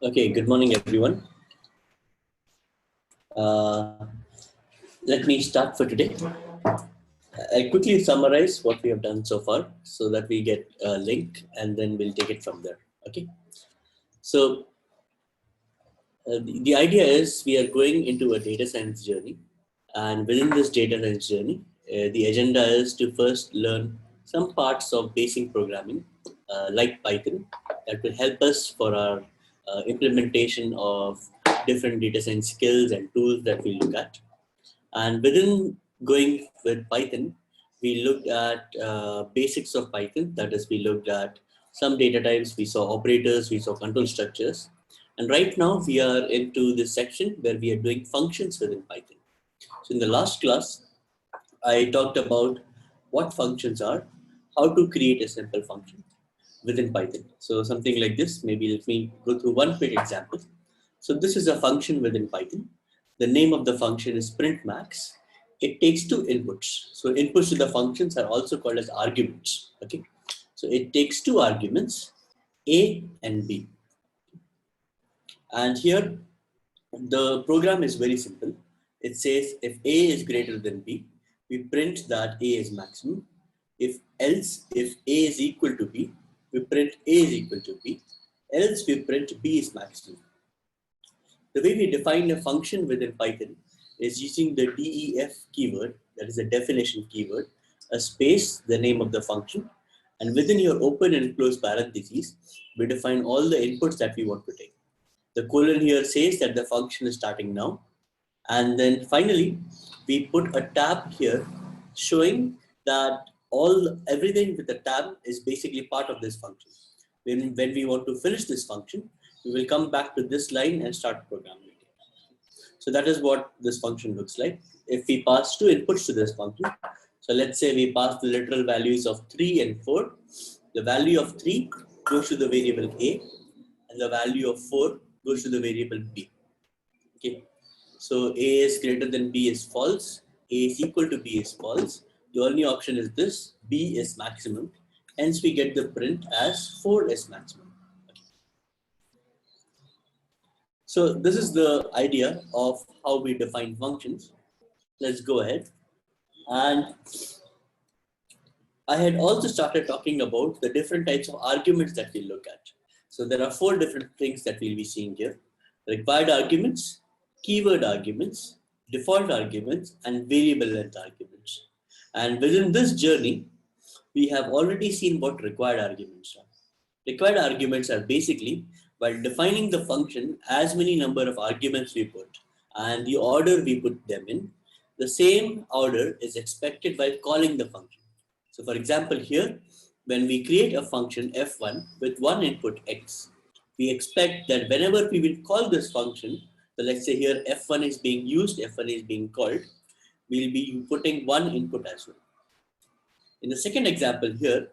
Okay, good morning, everyone. Uh, Let me start for today. I'll quickly summarize what we have done so far so that we get a link and then we'll take it from there. Okay, so the idea is we are going into a data science journey, and within this data science journey, the agenda is to first learn some parts of basic programming like Python that will help us for our implementation of different data science skills and tools that we look at. And within going with Python, we looked at basics of Python. That is, we looked at some data types, we saw operators, we saw control structures. And right now we are into this section where we are doing functions within Python. So in the last class, I talked about what functions are, how to create a simple function within Python. So something like this, maybe let me go through one quick example. So this is a function within Python. The name of the function is printmax. It takes two inputs. So inputs to the functions are also called as arguments. Okay. So it takes two arguments, A and B. And here the program is very simple. It says if A is greater than B, we print that A is maximum. If A is equal to B, we print A is equal to B. Else we print B is maximum. The way we define a function within Python is using the def keyword, that is a definition keyword, a space, the name of the function, and within your open and close parentheses, we define all the inputs that we want to take. The colon here says that the function is starting now. And then finally, we put a tab here showing that everything with the tab is basically part of this function. When we want to finish this function, we will come back to this line and start programming it. So that is what this function looks like. If we pass two inputs to this function, so let's say we pass the literal values of 3 and 4, the value of 3 goes to the variable A, and the value of 4 goes to the variable B. Okay. So A is greater than B is false, A is equal to B is false. The only option is this, B is maximum. Hence we get the print as 4 is maximum. Okay. So this is the idea of how we define functions. Let's go ahead. And I had also started talking about the different types of arguments that we look at. So there are 4 different things that we'll be seeing here. Required arguments, keyword arguments, default arguments, and variable length arguments. And within this journey, we have already seen what required arguments are. Required arguments are basically while defining the function as many number of arguments we put and the order we put them in, the same order is expected while calling the function. So for example here, when we create a function f1 with one input x, we expect that whenever we will call this function, so let's say here f1 is being used, f1 is being called, we'll be putting one input as well. In the second example here,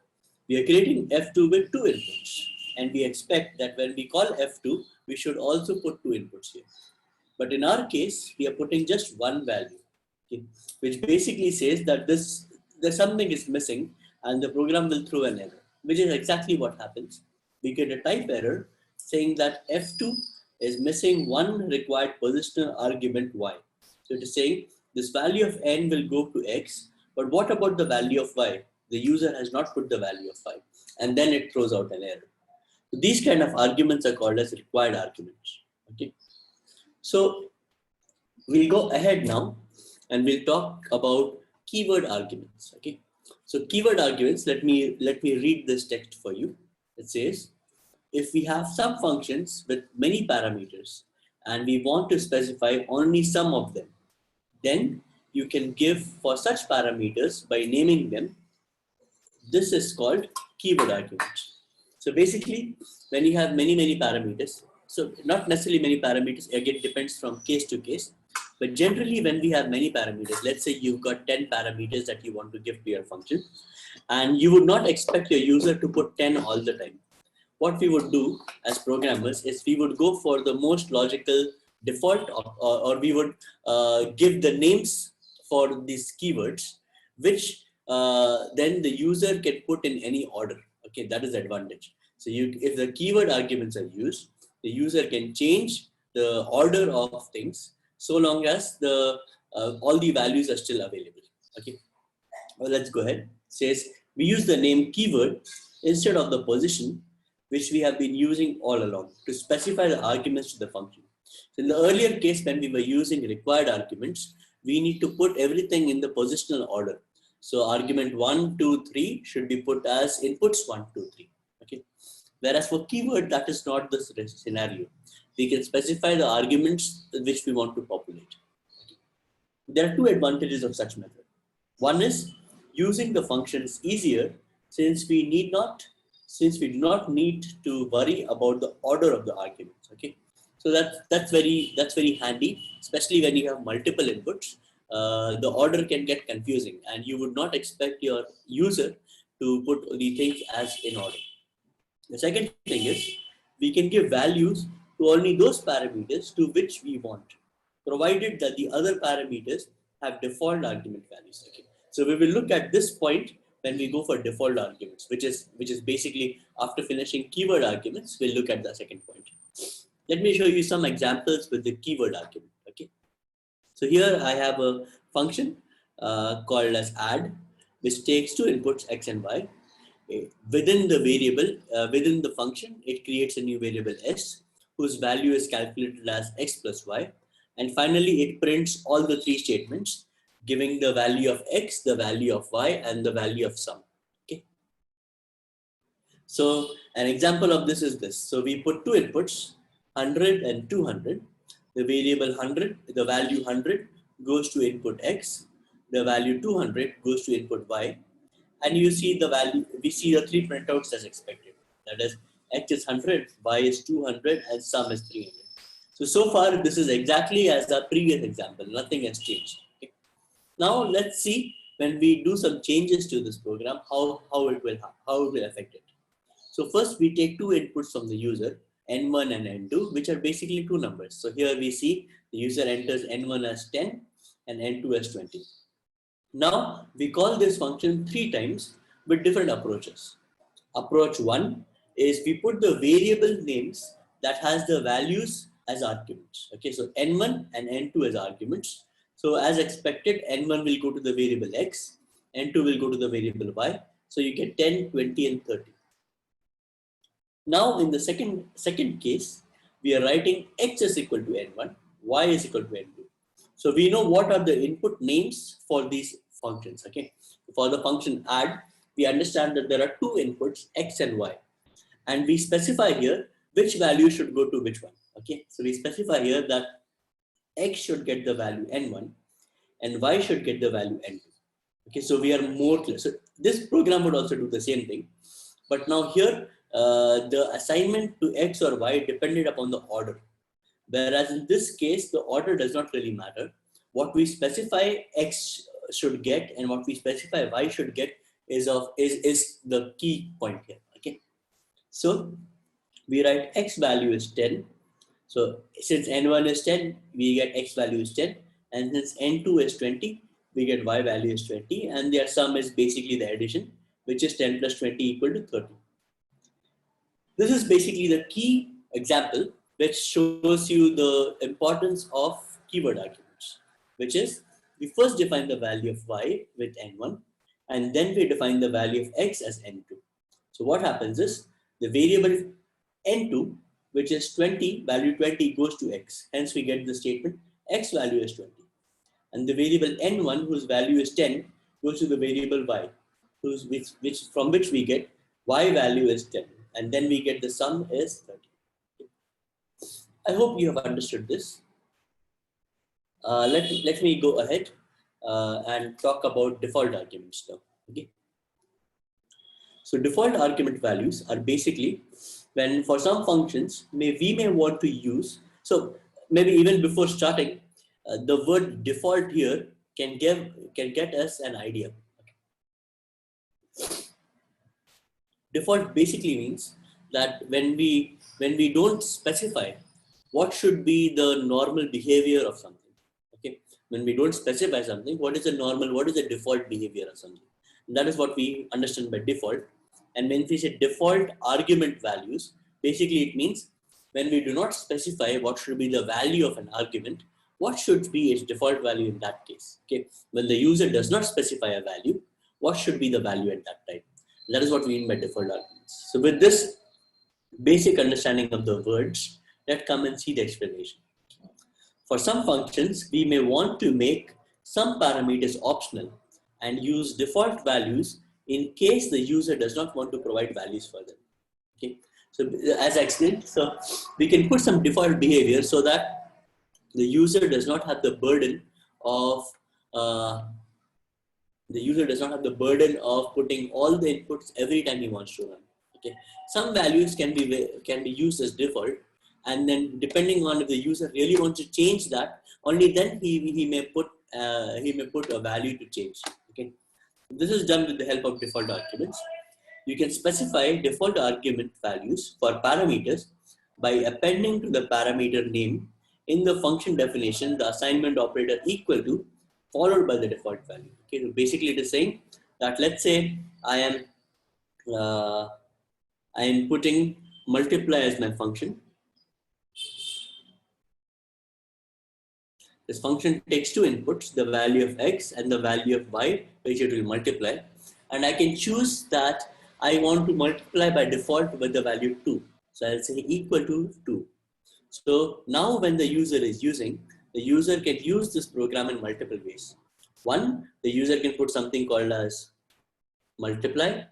we are creating f2 with two inputs, and we expect that when we call f2, we should also put two inputs here. But in our case, we are putting just one value, okay, which basically says that there's something is missing, and the program will throw an error, which is exactly what happens. We get a type error saying that f2 is missing one required positional argument y. So it is saying this value of n will go to x, but what about the value of y? The user has not put the value of y, and then it throws out an error. So these kind of arguments are called as required arguments. Okay. So we'll go ahead now and we'll talk about keyword arguments. Okay. So keyword arguments, let me read this text for you. It says, if we have some functions with many parameters and we want to specify only some of them, then you can give for such parameters by naming them. This is called keyword arguments. So basically, when you have many parameters, so not necessarily many parameters, again depends from case to case, but generally when we have many parameters, let's say you've got 10 parameters that you want to give to your function, and you would not expect your user to put 10 all the time. What we would do as programmers is we would go for the most logical default, or we would give the names for these keywords, which then the user can put in any order. Okay, that is the advantage. So if the keyword arguments are used, The user can change the order of things so long as the all the values are still available. Okay. Well, let's go ahead. It says we use the name keyword instead of the position, which we have been using all along to specify the arguments to the function. So in the earlier case, when we were using required arguments, we need to put everything in the positional order. So argument 1, 2, 3 should be put as inputs 1, 2, 3. Okay. Whereas for keyword, that is not the scenario. We can specify the arguments which we want to populate. There are two advantages of such method. One is using the function is easier since we do not need to worry about the order of the arguments. Okay, so that's very handy, especially when you have multiple inputs. The order can get confusing, and you would not expect your user to put the things as in order. The second thing is we can give values to only those parameters to which we want, provided that the other parameters have default argument values. Okay. So we will look at this point when we go for default arguments, which is basically after finishing keyword arguments, we'll look at the second point. Let me show you some examples with the keyword argument. Okay. So here I have a function called as add, which takes two inputs x and y. Within the variable, within the function, it creates a new variable s, whose value is calculated as x plus y. And finally, it prints all the three statements, giving the value of x, the value of y, and the value of sum. Okay. So an example of this is this. So we put two inputs, 100 and 200. The variable 100, the value 100 goes to input x. The value 200 goes to input y. And you see the value, we see the three printouts as expected. That is, x is 100, y is 200, and sum is 300. So far, this is exactly as the previous example. Nothing has changed. Okay. Now, let's see when we do some changes to this program, how it will affect it. So first, we take two inputs from the user, n1 and n2, which are basically two numbers. So here we see the user enters n1 as 10 and n2 as 20. Now, we call this function three times with different approaches. Approach 1 is we put the variable names that has the values as arguments. Okay, so n1 and n2 as arguments. So as expected, n1 will go to the variable x, n2 will go to the variable y. So you get 10, 20, and 30. Now, in the second case, we are writing x is equal to n1, y is equal to n2. So we know what are the input names for these functions. Okay, for the function add, we understand that there are two inputs, x and y, and we specify here which value should go to which one. Okay, so we specify here that x should get the value n1 and y should get the value n2. Okay, so we are more clear. So this program would also do the same thing, but now here the assignment to x or y depended upon the order. Whereas in this case, the order does not really matter. What we specify x should get and what we specify y should get is the key point here. Okay, so we write x value is 10. So since n1 is 10, we get x value is 10, and since n2 is 20, we get y value is 20, and their sum is basically the addition, which is 10 plus 20 equal to 30. This is basically the key example which shows you the importance of keyword arguments, which is we first define the value of y with n1, and then we define the value of x as n2. So what happens is the variable n2, which is 20, value 20 goes to x. Hence we get the statement x value is 20. And the variable n1, whose value is 10, goes to the variable y, from which we get y value is 10. And then we get the sum is 30. I hope you have understood this. Let me go ahead and talk about default arguments now. Okay. So default argument values are basically when for some functions we may want to use. So maybe even before starting, the word default here can get us an idea. Default basically means that when we don't specify what should be the normal behavior of something. Okay, when we don't specify something, what is the default behavior of something? And that is what we understand by default. And when we say default argument values, basically it means when we do not specify what should be the value of an argument, what should be its default value in that case? Okay, when the user does not specify a value, what should be the value at that time? That is what we mean by default arguments. So with this basic understanding of the words, let's come and see the explanation. For some functions, we may want to make some parameters optional and use default values in case the user does not want to provide values for them. Okay, so as I explained, so we can put some default behavior so that the user does not have the burden of putting all the inputs every time he wants to run. Okay, some values can be used as default, and then depending on if the user really wants to change that, only then he may put a value to change. Okay, this is done with the help of default arguments. You can specify default argument values for parameters by appending to the parameter name in the function definition the assignment operator equal to followed by the default value. Okay, so basically it is saying that, let's say I am putting multiply as my function. This function takes two inputs, the value of x and the value of y, which it will multiply, and I can choose that I want to multiply by default with the value 2. So I'll say equal to 2. So now when the user is using, the user can use this program in multiple ways. One, the user can put something called as multiply,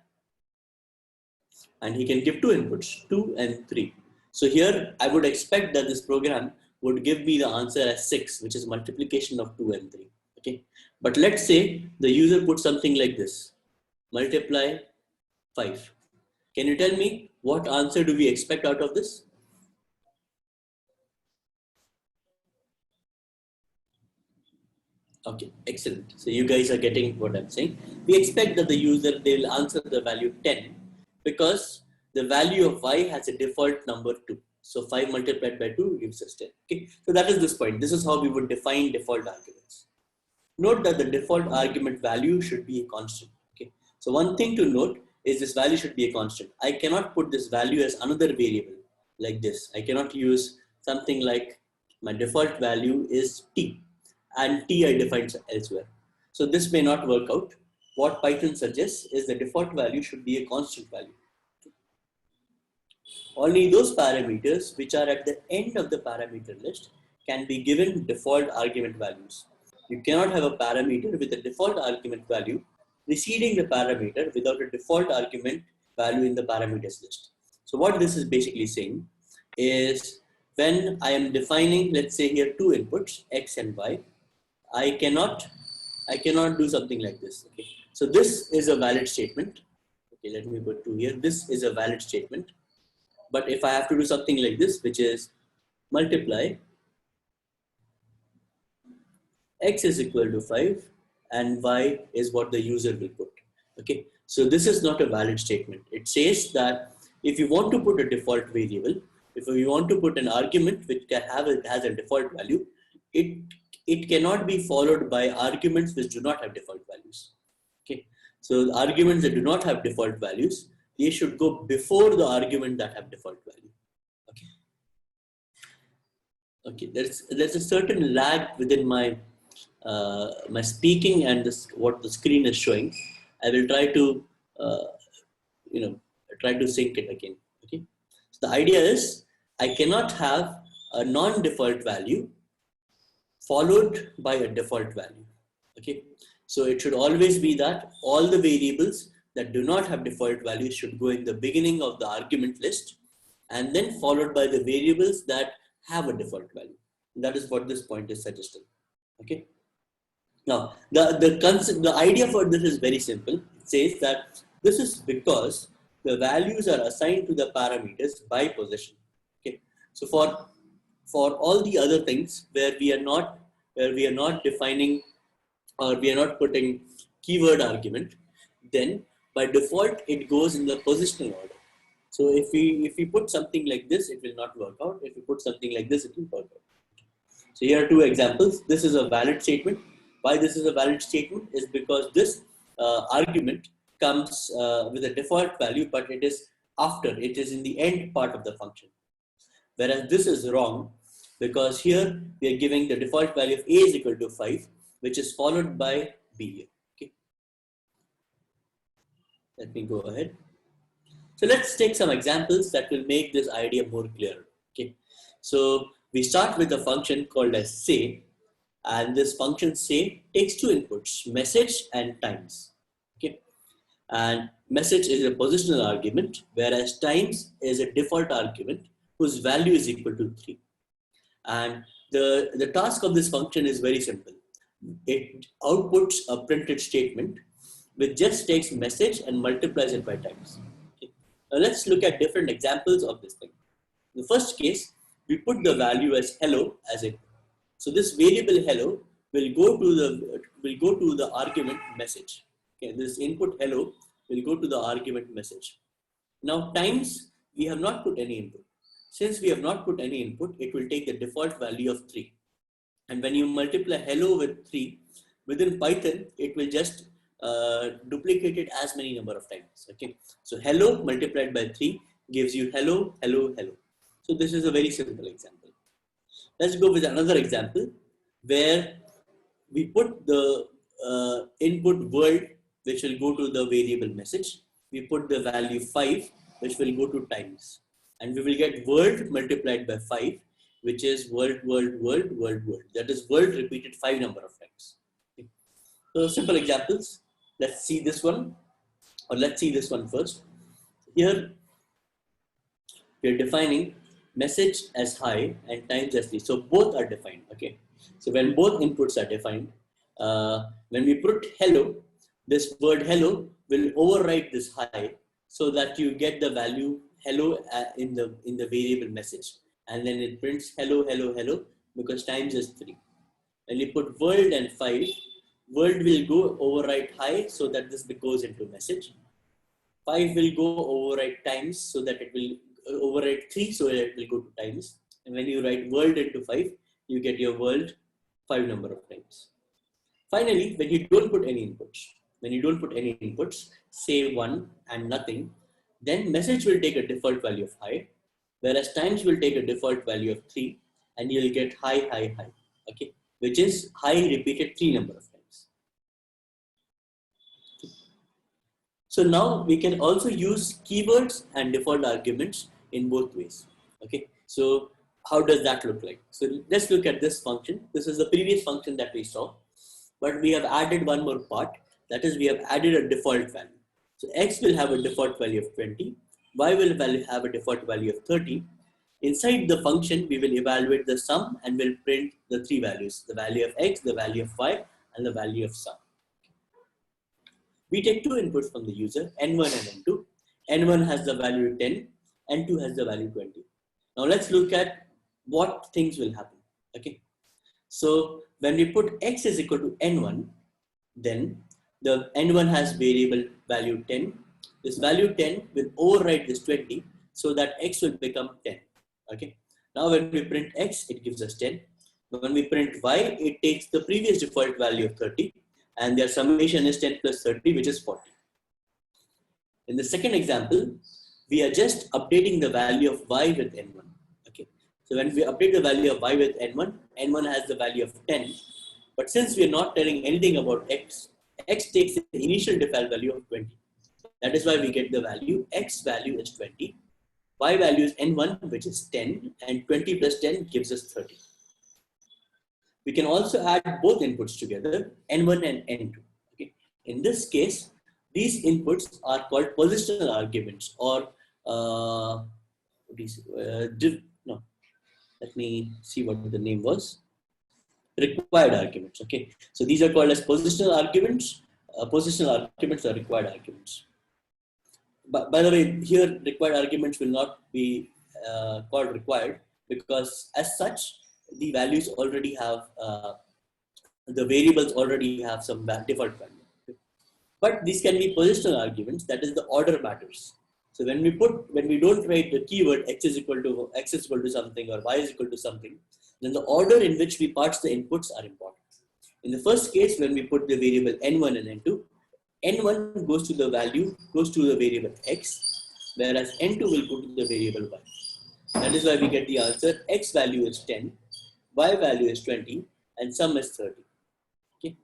and he can give two inputs, 2 and 3. So here I would expect that this program would give me the answer as 6, which is multiplication of 2 and 3. Okay, but let's say the user puts something like this, multiply 5. Can you tell me what answer do we expect out of this? Okay, excellent. So you guys are getting what I'm saying. We expect that the user, they will answer the value 10 because the value of y has a default number 2. So 5 multiplied by 2 gives us 10. Okay, so that is this point. This is how we would define default arguments. Note that the default argument value should be a constant. Okay, so one thing to note is this value should be a constant. I cannot put this value as another variable like this. I cannot use something like my default value is t, and t I defined elsewhere. So this may not work out. What Python suggests is the default value should be a constant value. Only those parameters which are at the end of the parameter list can be given default argument values. You cannot have a parameter with a default argument value preceding the parameter without a default argument value in the parameters list. So what this is basically saying is, when I am defining, let's say here, two inputs, x and y, I cannot do something like this. Okay, so this is a valid statement. Okay, let me put 2 here. This is a valid statement. But if I have to do something like this, which is multiply x is equal to 5 and y is what the user will put. Okay, so this is not a valid statement. It says that if you want to put a default variable, if you want to put an argument which has a default value, it cannot be followed by arguments which do not have default values. Okay, so arguments that do not have default values, they should go before the argument that have default value. Okay, okay, there's a certain lag within my my speaking and what the screen is showing. I will try to try to sync it again. Okay, so the idea is I cannot have a non-default value followed by a default value. Okay, so it should always be that all the variables that do not have default values should go in the beginning of the argument list and then followed by the variables that have a default value. That is what this point is suggesting. Okay, now the idea for this is very simple. It says that this is because the values are assigned to the parameters by position. Okay, so for all the other things where we are not defining or we are not putting keyword argument, then by default it goes in the positional order. So if we put something like this, it will not work out. If we put something like this, it will work out. So here are two examples. This is a valid statement. Why this is a valid statement is because this argument comes with a default value, but it is in the end part of the function. Whereas this is wrong because here we are giving the default value of A is equal to 5, which is followed by B. Okay. Let me go ahead. So let's take some examples that will make this idea more clear. Okay. So we start with a function called as say, and this function say takes two inputs, message and times. Okay. And message is a positional argument, whereas times is a default argument whose value is equal to 3. And the task of this function is very simple. It outputs a printed statement which just takes message and multiplies it by times. Okay. Now let's look at different examples of this thing. In the first case, we put the value as hello as input. So this variable hello will go to the argument message. Okay, this input hello will go to the argument message. Now times, we have not put any input. Since we have not put any input, it will take the default value of 3. And when you multiply hello with 3, within Python, it will just duplicate it as many number of times. Okay, so hello multiplied by 3 gives you hello, hello, hello. So this is a very simple example. Let's go with another example where we put the input world, which will go to the variable message. We put the value 5, which will go to times. And we will get world multiplied by 5, which is world, world, world, world, world. That is world repeated 5 number of times. Okay. So simple examples. Let's see this one, or let's see this one first. Here, we are defining message as high and times as 3. So both are defined. Okay. So when both inputs are defined, when we put hello, this word hello will overwrite this high so that you get the value hello in the variable message, and then it prints hello, hello, hello because times is 3. When you put world and 5, world will go overwrite high so that this goes into message. 5 will go overwrite times so that it will overwrite 3 so that it will go to times. And when you write world into 5, you get your world 5 number of times. Finally, when you don't put any inputs, say 1 and nothing, then message will take a default value of high, whereas times will take a default value of 3, and you'll get high, high, high, okay, which is high repeated 3 number of times. So now we can also use keywords and default arguments in both ways. Okay, so how does that look like? So let's look at this function. This is the previous function that we saw, but we have added one more part. That is, we have added a default value. So x will have a default value of 20, y will have a default value of 30. Inside the function, we will evaluate the sum and will print the 3 values, the value of x, the value of y, and the value of sum. We take 2 inputs from the user, n1 and n2. n1 has the value 10, n2 has the value 20. Now let's look at what things will happen. Okay, so when we put x is equal to n1, then the n1 has variable value 10. This value 10 will overwrite this 20 so that x will become 10. Okay. Now when we print x, it gives us 10. When we print y, it takes the previous default value of 30, and their summation is 10 plus 30, which is 40. In the second example, we are just updating the value of y with n1. Okay. So when we update the value of y with n1, n1 has the value of 10. But since we are not telling anything about x, x takes the initial default value of 20. That is why we get the value, x value is 20, y value is n1, which is 10, and 20 plus 10 gives us 30. We can also add both inputs together, n1 and n2. Okay. In this case, these inputs are called positional arguments, or let me see what the name was. Required arguments. Okay, so these are called as positional arguments. Positional arguments are required arguments. But by the way, here required arguments will not be called required, because as such the values already have the variables already have some default value. Okay. But these can be positional arguments. That is, the order matters. So when we don't write the keyword x is equal to something or y is equal to something, then the order in which we parse the inputs are important. In the first case, when we put the variable n1 and n2, n1 goes to the variable x, whereas n2 will go to the variable y. That is why we get the answer x value is 10, y value is 20, and sum is 30. Okay.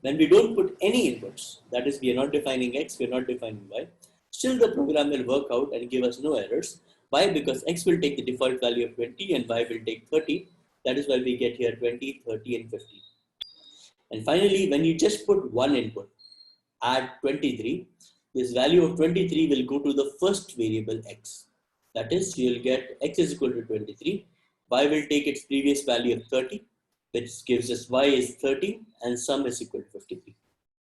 When we don't put any inputs, that is, we are not defining x, we are not defining y, still the program will work out and give us no errors. Why? Because x will take the default value of 20 and y will take 30. That is why we get here 20, 30, and 50. And finally, when you just put one input, add 23, this value of 23 will go to the first variable x. That is, you will get x is equal to 23, y will take its previous value of 30, which gives us y is 30, and sum is equal to 53.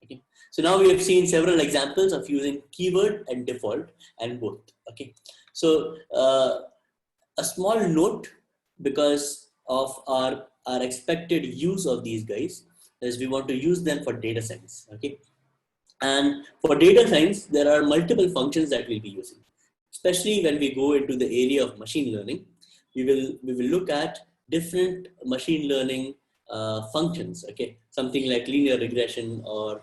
Okay. So now we have seen several examples of using keyword and default and both. Okay. So a small note, because of our expected use of these guys, is we want to use them for data science. Okay. And for data science, there are multiple functions that we'll be using. Especially when we go into the area of machine learning, we will look at different machine learning functions. Okay, something like linear regression or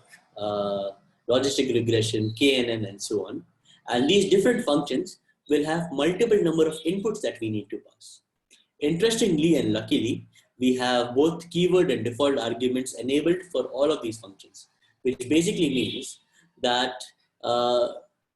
logistic regression, KNN, and so on. And these different functions will have multiple number of inputs that we need to pass. Interestingly and luckily, we have both keyword and default arguments enabled for all of these functions, which basically means that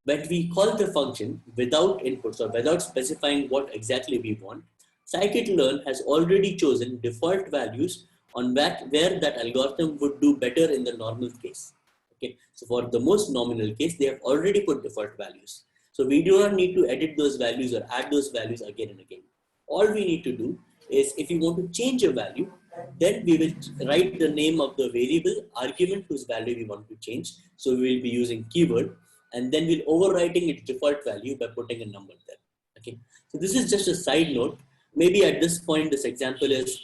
when we call the function without inputs or without specifying what exactly we want, scikit-learn has already chosen default values on where that algorithm would do better in the normal case. Okay, so for the most nominal case, they have already put default values. So we do not need to edit those values or add those values again and again. All we need to do is, if you want to change a value, then we will write the name of the variable argument whose value we want to change. So we will be using keyword, and then we'll overwriting its default value by putting a number there. Okay. So this is just a side note. Maybe at this point, this example is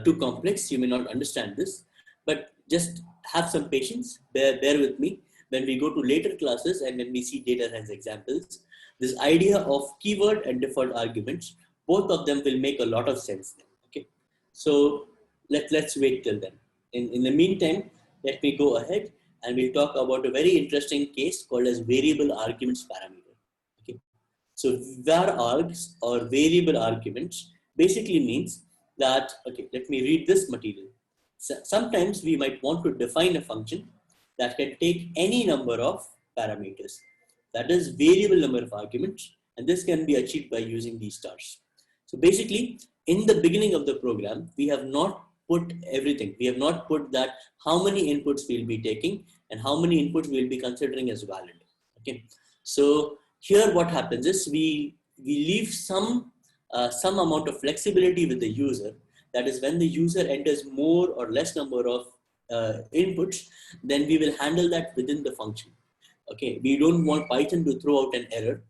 too complex. You may not understand this, but just have some patience. Bear with me. When we go to later classes and when we see data science examples, this idea of keyword and default arguments, both of them will make a lot of sense then. Okay, so let's wait till then. In the meantime, let me go ahead and we'll talk about a very interesting case called as variable arguments parameter. Okay, so var args or variable arguments basically means that, okay, let me read this material. So sometimes we might want to define a function that can take any number of parameters. That is variable number of arguments, and this can be achieved by using these stars. So basically, in the beginning of the program, we have not put everything. We have not put that how many inputs we'll be taking and how many inputs we'll be considering as valid. Okay. So here what happens is we leave some amount of flexibility with the user. That is, when the user enters more or less number of inputs, then we will handle that within the function. Okay, we don't want Python to throw out an error,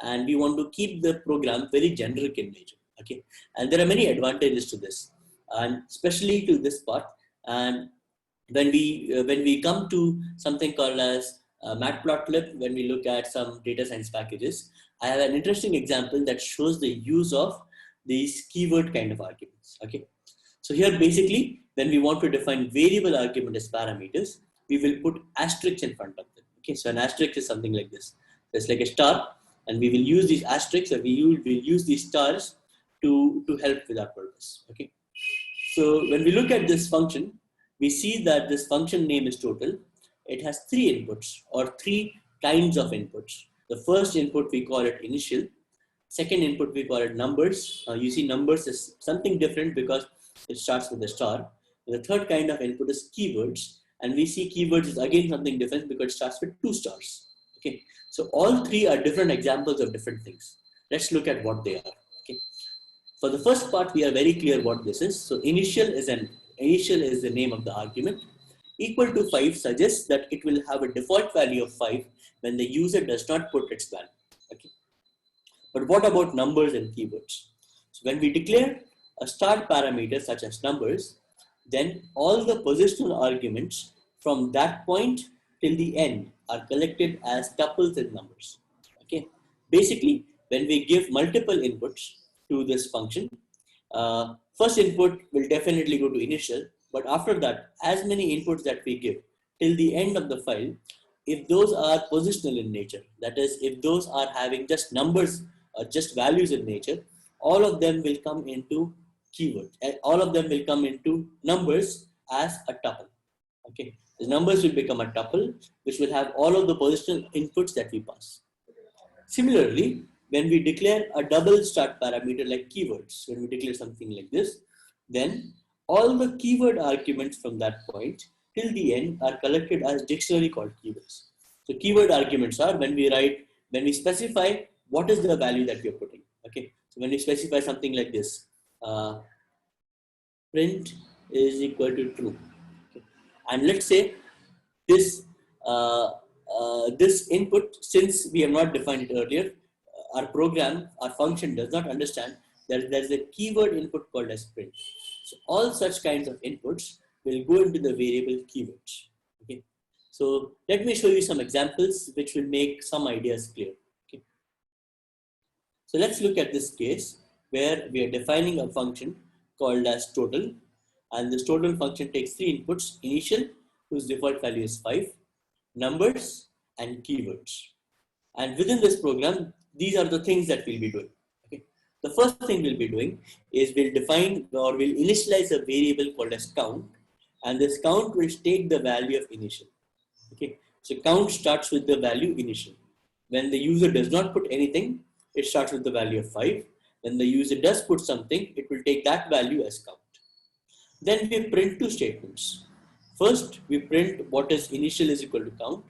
and we want to keep the program very generic in nature. Okay, and there are many advantages to this, and especially to this part. And when we come to something called as matplotlib, when we look at some data science packages, I have an interesting example that shows the use of these keyword kind of arguments. Okay, so here basically, when we want to define variable argument as parameters, we will put asterisks in front of them. Okay, so an asterisk is something like this. So it's like a star, and we will use these asterisks, or we will use these stars to help with our purpose. Okay, so when we look at this function, we see that this function name is total. It has three inputs or three kinds of inputs. The first input we call it initial. Second input we call it numbers. You see numbers is something different because it starts with a star. The third kind of input is keywords, and we see keywords is again something different because it starts with 2 stars. Okay, so all three are different examples of different things. Let's look at what they are. Okay, for the first part, we are very clear what this is. So initial is the name of the argument. Equal to 5 suggests that it will have a default value of 5 when the user does not put its value. Okay, but what about numbers and keywords? So when we declare a start parameter such as numbers, then all the positional arguments from that point till the end are collected as tuples in numbers. Okay, basically, when we give multiple inputs to this function, first input will definitely go to initial, but after that, as many inputs that we give till the end of the file, if those are positional in nature, that is, if those are having just numbers or just values in nature, all of them will come into keyword, and all of them will come into numbers as a tuple. Okay, the numbers will become a tuple, which will have all of the positional inputs that we pass. Similarly, when we declare a double start parameter like keywords, when we declare something like this, then all the keyword arguments from that point till the end are collected as dictionary called keywords. So keyword arguments are when we specify what is the value that we are putting. Okay, so when we specify something like this, print is equal to true. Okay. And let's say this this input, since we have not defined it earlier, our program, our function does not understand that there's a keyword input called as print. So all such kinds of inputs will go into the variable keywords. Okay. So let me show you some examples which will make some ideas clear. Okay. So let's look at this case where we are defining a function called as total, and this total function takes three inputs: initial, whose default value is 5, numbers, and keywords. And within this program, these are the things that we'll be doing. Okay. The first thing we'll be doing is we'll define or we'll initialize a variable called as count, and this count will take the value of initial. Okay. So count starts with the value initial. When the user does not put anything, it starts with the value of 5. When the user does put something, it will take that value as count. Then we print two statements. First, we print what is initial is equal to count.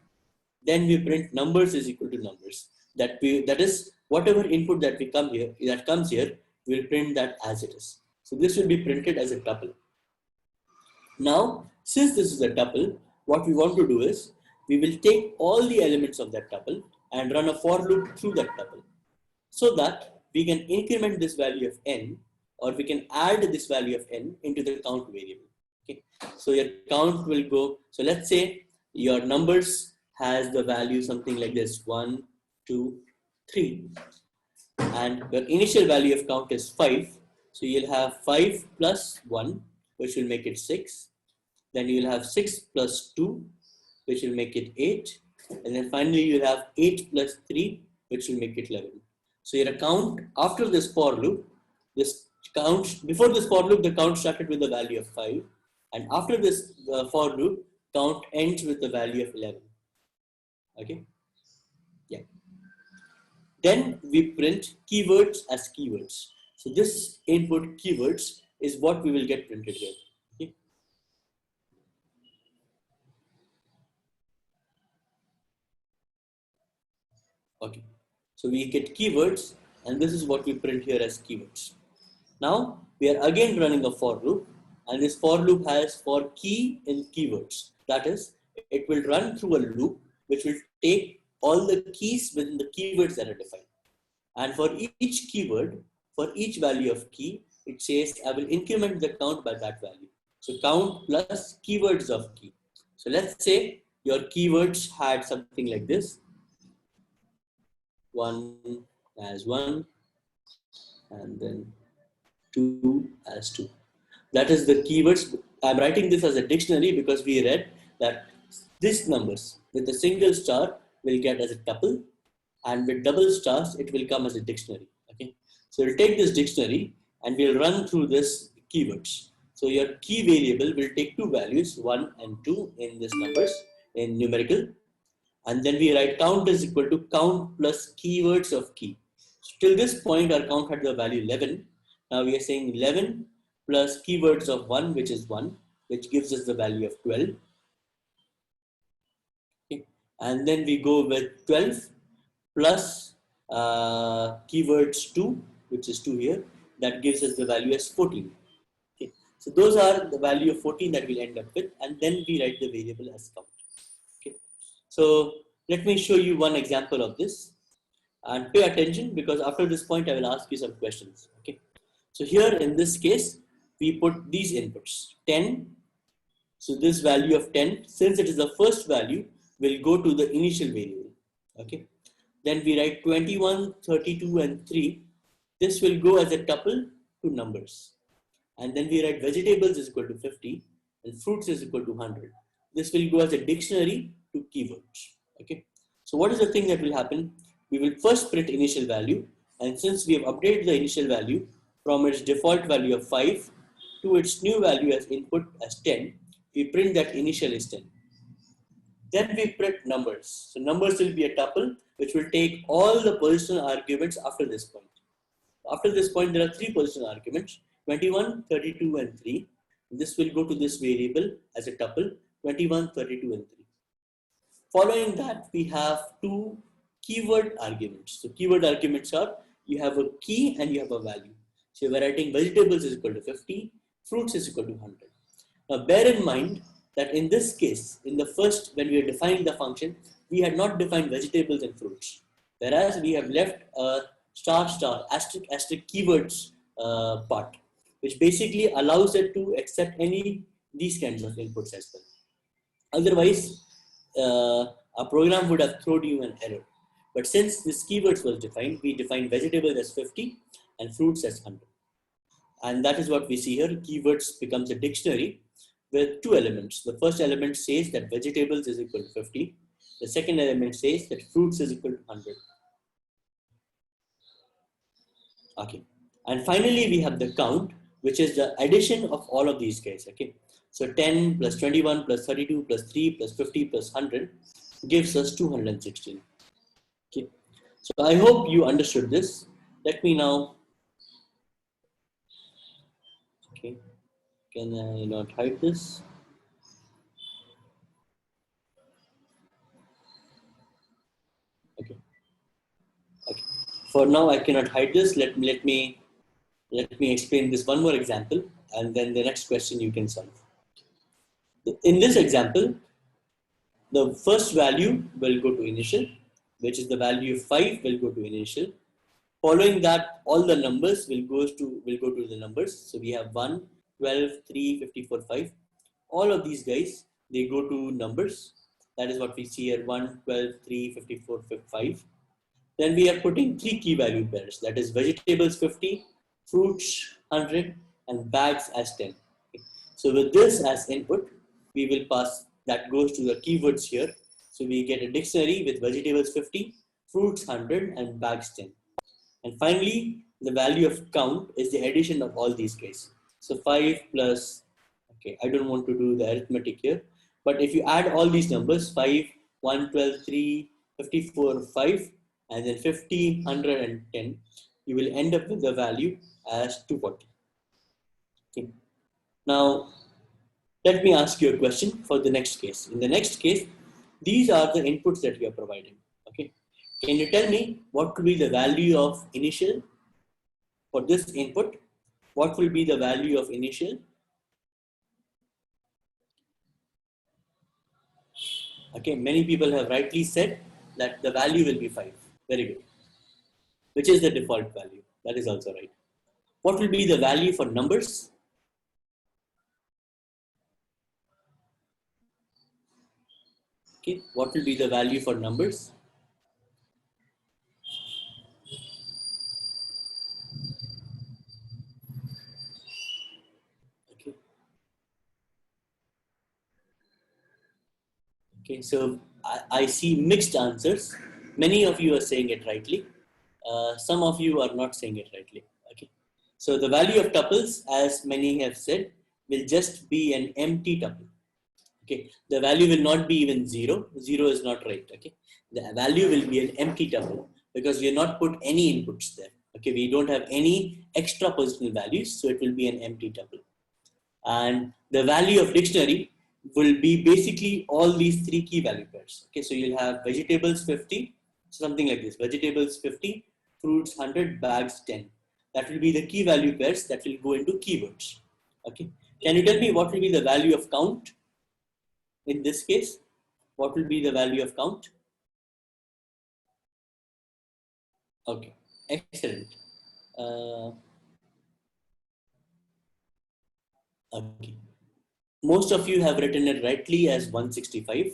Then we print numbers is equal to numbers. That is whatever input that comes here, we'll print that as it is. So this will be printed as a tuple. Now, since this is a tuple, what we want to do is we will take all the elements of that tuple and run a for loop through that tuple, so that we can increment this value of n, or we can add this value of n into the count variable. Okay. So your count will go, so let's say your numbers has the value something like this: 1, 2, 3, and your initial value of count is 5. So you'll have 5 plus 1, which will make it 6. Then you will have 6 plus 2, which will make it 8. And then finally you'll have 8 plus 3, which will make it 11. So your count after this for loop, this count, before this for loop, the count started with the value of 5. And after this for loop, count ends with the value of 11. Okay. Yeah. Then we print keywords as keywords. So this input keywords is what we will get printed here. Okay. Okay. So we get keywords, and this is what we print here as keywords. Now we are again running a for loop, and this for loop has for key in keywords. That is, it will run through a loop which will take all the keys within the keywords that are defined. And for each keyword, for each value of key, it says I will increment the count by that value. So count plus keywords of key. So let's say your keywords had something like this: 1 as 1, and then 2 as 2. That is the keywords. I'm writing this as a dictionary because we read that these numbers with a single star will get as a tuple, and with double stars it will come as a dictionary. Okay, so we'll take this dictionary and we'll run through this keywords. So your key variable will take two values, 1 and 2, in this numbers in numerical, and then we write count is equal to count plus keywords of key. So till this point our count had the value 11. Now we are saying 11 plus keywords of 1, which is 1, which gives us the value of 12. Okay. And then we go with 12 plus keywords 2, which is 2 here, that gives us the value as 14. Okay. So those are the value of 14 that we'll end up with, and then we write the variable as count. Okay. So let me show you one example of this, and pay attention because after this point I will ask you some questions. Okay. So here in this case, we put these inputs: 10. So this value of 10, since it is the first value, will go to the initial variable. Okay. Then we write 21, 32, and 3. This will go as a tuple to numbers. And then we write vegetables is equal to 50 and fruits is equal to 100. This will go as a dictionary to keywords. Okay. So what is the thing that will happen? We will first print initial value, and since we have updated the initial value from its default value of 5 to its new value as input as 10, we print that initial is 10. Then we print numbers. So numbers will be a tuple which will take all the positional arguments after this point. After this point, there are three positional arguments, 21, 32, and 3. This will go to this variable as a tuple, 21, 32, and 3. Following that, we have two keyword arguments. So keyword arguments are, you have a key and you have a value. So we're writing vegetables is equal to 50, fruits is equal to 100. Now bear in mind that in this case, in the first, when we are defining the function, we had not defined vegetables and fruits. Whereas we have left a star star asterisk asterisk keywords part, which basically allows it to accept any these kinds of inputs as well. Otherwise, a program would have thrown you an error. But since this keywords was defined, we defined vegetables as 50 and fruits as 100. And that is what we see here. Keywords becomes a dictionary with two elements. The first element says that vegetables is equal to 50. The second element says that fruits is equal to 100. Okay. And finally, we have the count, which is the addition of all of these guys. Okay. So 10 plus 21 plus 32 plus 3 plus 50 plus 100 gives us 216. Okay. So I hope you understood this. Let me now. Okay. Can I not hide this? Okay. Okay. For now, I cannot hide this. Let me explain this one more example, and then the next question you can solve. In this example, the first value will go to initial, which is the value of 5 will go to initial. Following that, all the numbers will go to the numbers. So we have 1, 12, 3, 54, 5. All of these guys, they go to numbers. That is what we see here, 1, 12, 3, 54, 5. Then we are putting three key value pairs. That is vegetables 50, fruits 100, and bags as 10. Okay. So with this as input, we will pass, that goes to the keywords here. So we get a dictionary with vegetables 50, fruits 100, and bags 10. And finally, the value of count is the addition of all these guys. So 5 plus, okay, I don't want to do the arithmetic here, but if you add all these numbers, 5, 1, 12, 3, 54, 5, and then 50, 100, and 10, you will end up with the value as 240. Okay. Now, let me ask you a question for the next case. In the next case, these are the inputs that we are providing. Okay. Can you tell me what could be the value of initial for this input? What will be the value of initial? Okay, many people have rightly said that the value will be 5. Very good. Which is the default value. That is also right. What will be the value for numbers? Okay, what will be the value for numbers? Okay. Okay, so I see mixed answers. Many of you are saying it rightly. Some of you are not saying it rightly. Okay. So the value of tuples, as many have said, will just be an empty tuple. Okay. The value will not be even 0. 0 is not right. Okay. The value will be an empty tuple because we have not put any inputs there. Okay. We don't have any extra positional values, so it will be an empty tuple. And the value of dictionary will be basically all these three key value pairs. Okay, so you'll have vegetables 50, something like this, vegetables 50, fruits 100, bags 10. That will be the key value pairs that will go into keywords. Okay, can you tell me what will be the value of count in this case? What will be the value of count? Okay, excellent. Okay. Most of you have written it rightly as 165.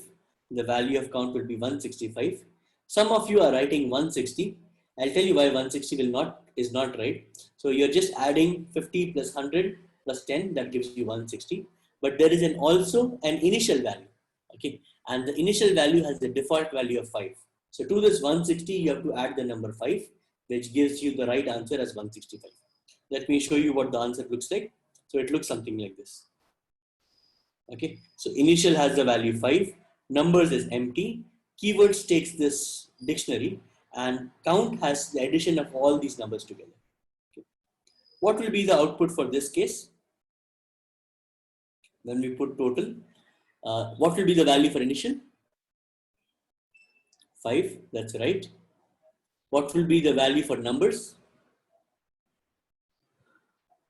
The value of count will be 165. Some of you are writing 160. I'll tell you why 160 is not right. So you're just adding 50 plus 100 plus 10, that gives you 160. But there is also an initial value. Okay, and the initial value has the default value of 5. So to this 160, you have to add the number 5, which gives you the right answer as 165. Let me show you what the answer looks like. So it looks something like this. Okay, so initial has the value 5, numbers is empty, keywords takes this dictionary, and count has the addition of all these numbers together. Okay. What will be the output for this case? When we put total, what will be the value for initial? 5, that's right. What will be the value for numbers?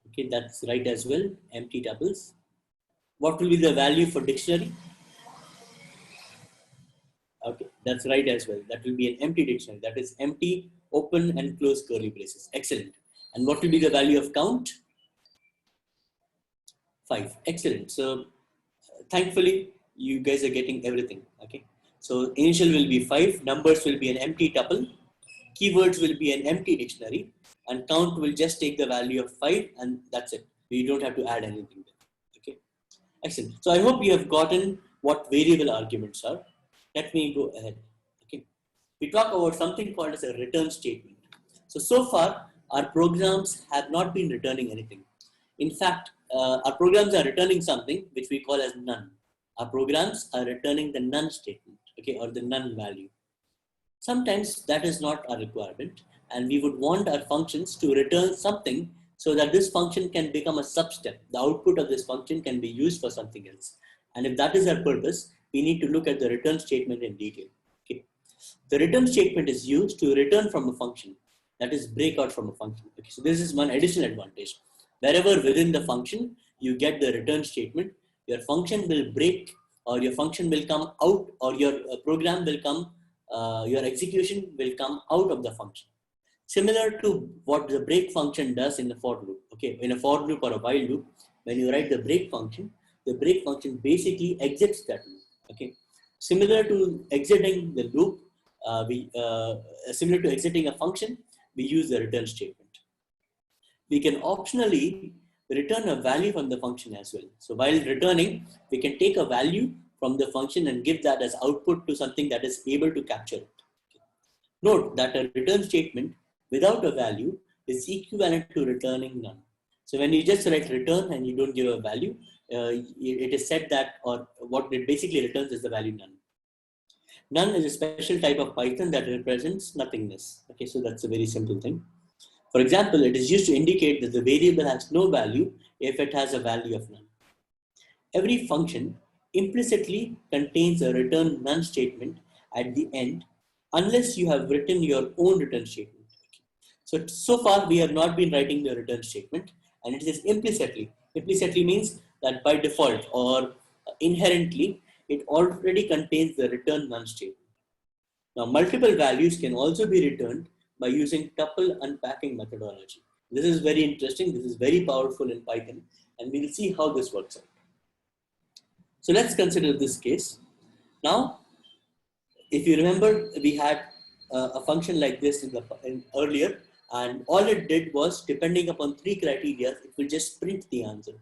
Okay, that's right as well, empty tuples. What will be the value for dictionary? Okay, that's right as well. That will be an empty dictionary. That is empty, open and close curly braces. Excellent. And what will be the value of count? 5. Excellent. So thankfully, you guys are getting everything. Okay. So initial will be 5. Numbers will be an empty tuple. Keywords will be an empty dictionary. And count will just take the value of 5 and that's it. You don't have to add anything there. Okay. Excellent. So I hope you have gotten what variable arguments are. Let me go ahead. Okay. We talk about something called as a return statement. So far, our programs have not been returning anything. In fact, our programs are returning something which we call as none. Our programs are returning the none statement, okay, or the none value. Sometimes that is not our requirement, and we would want our functions to return something so that this function can become a substep. The output of this function can be used for something else. And if that is our purpose, we need to look at the return statement in detail. Okay. The return statement is used to return from a function, that is break out from a function. Okay. So this is one additional advantage. Wherever within the function you get the return statement, your function will break or your function will come out or your program will come, your execution will come out of the function. Similar to what the break function does in the for loop. Okay, in a for loop or a while loop, when you write the break function basically exits that loop. Okay, similar to exiting the loop, similar to exiting a function, we use the return statement. We can optionally return a value from the function as well. So while returning, we can take a value from the function and give that as output to something that is able to capture it. Okay. Note that a return statement without a value is equivalent to returning none. So when you just write return and you don't give a value, it is said that, or what it basically returns is the value none. None is a special type of Python that represents nothingness. Okay, so that's a very simple thing. For example, it is used to indicate that the variable has no value if it has a value of none. Every function implicitly contains a return none statement at the end unless you have written your own return statement. So far we have not been writing the return statement, and it is implicitly. Implicitly means that by default or inherently, it already contains the return none statement. Now, multiple values can also be returned by using tuple unpacking methodology. This is very interesting. This is very powerful in Python, and we'll see how this works out. So let's consider this case. Now, if you remember, we had a function like this in earlier, and all it did was, depending upon 3 criteria, it will just print the answer.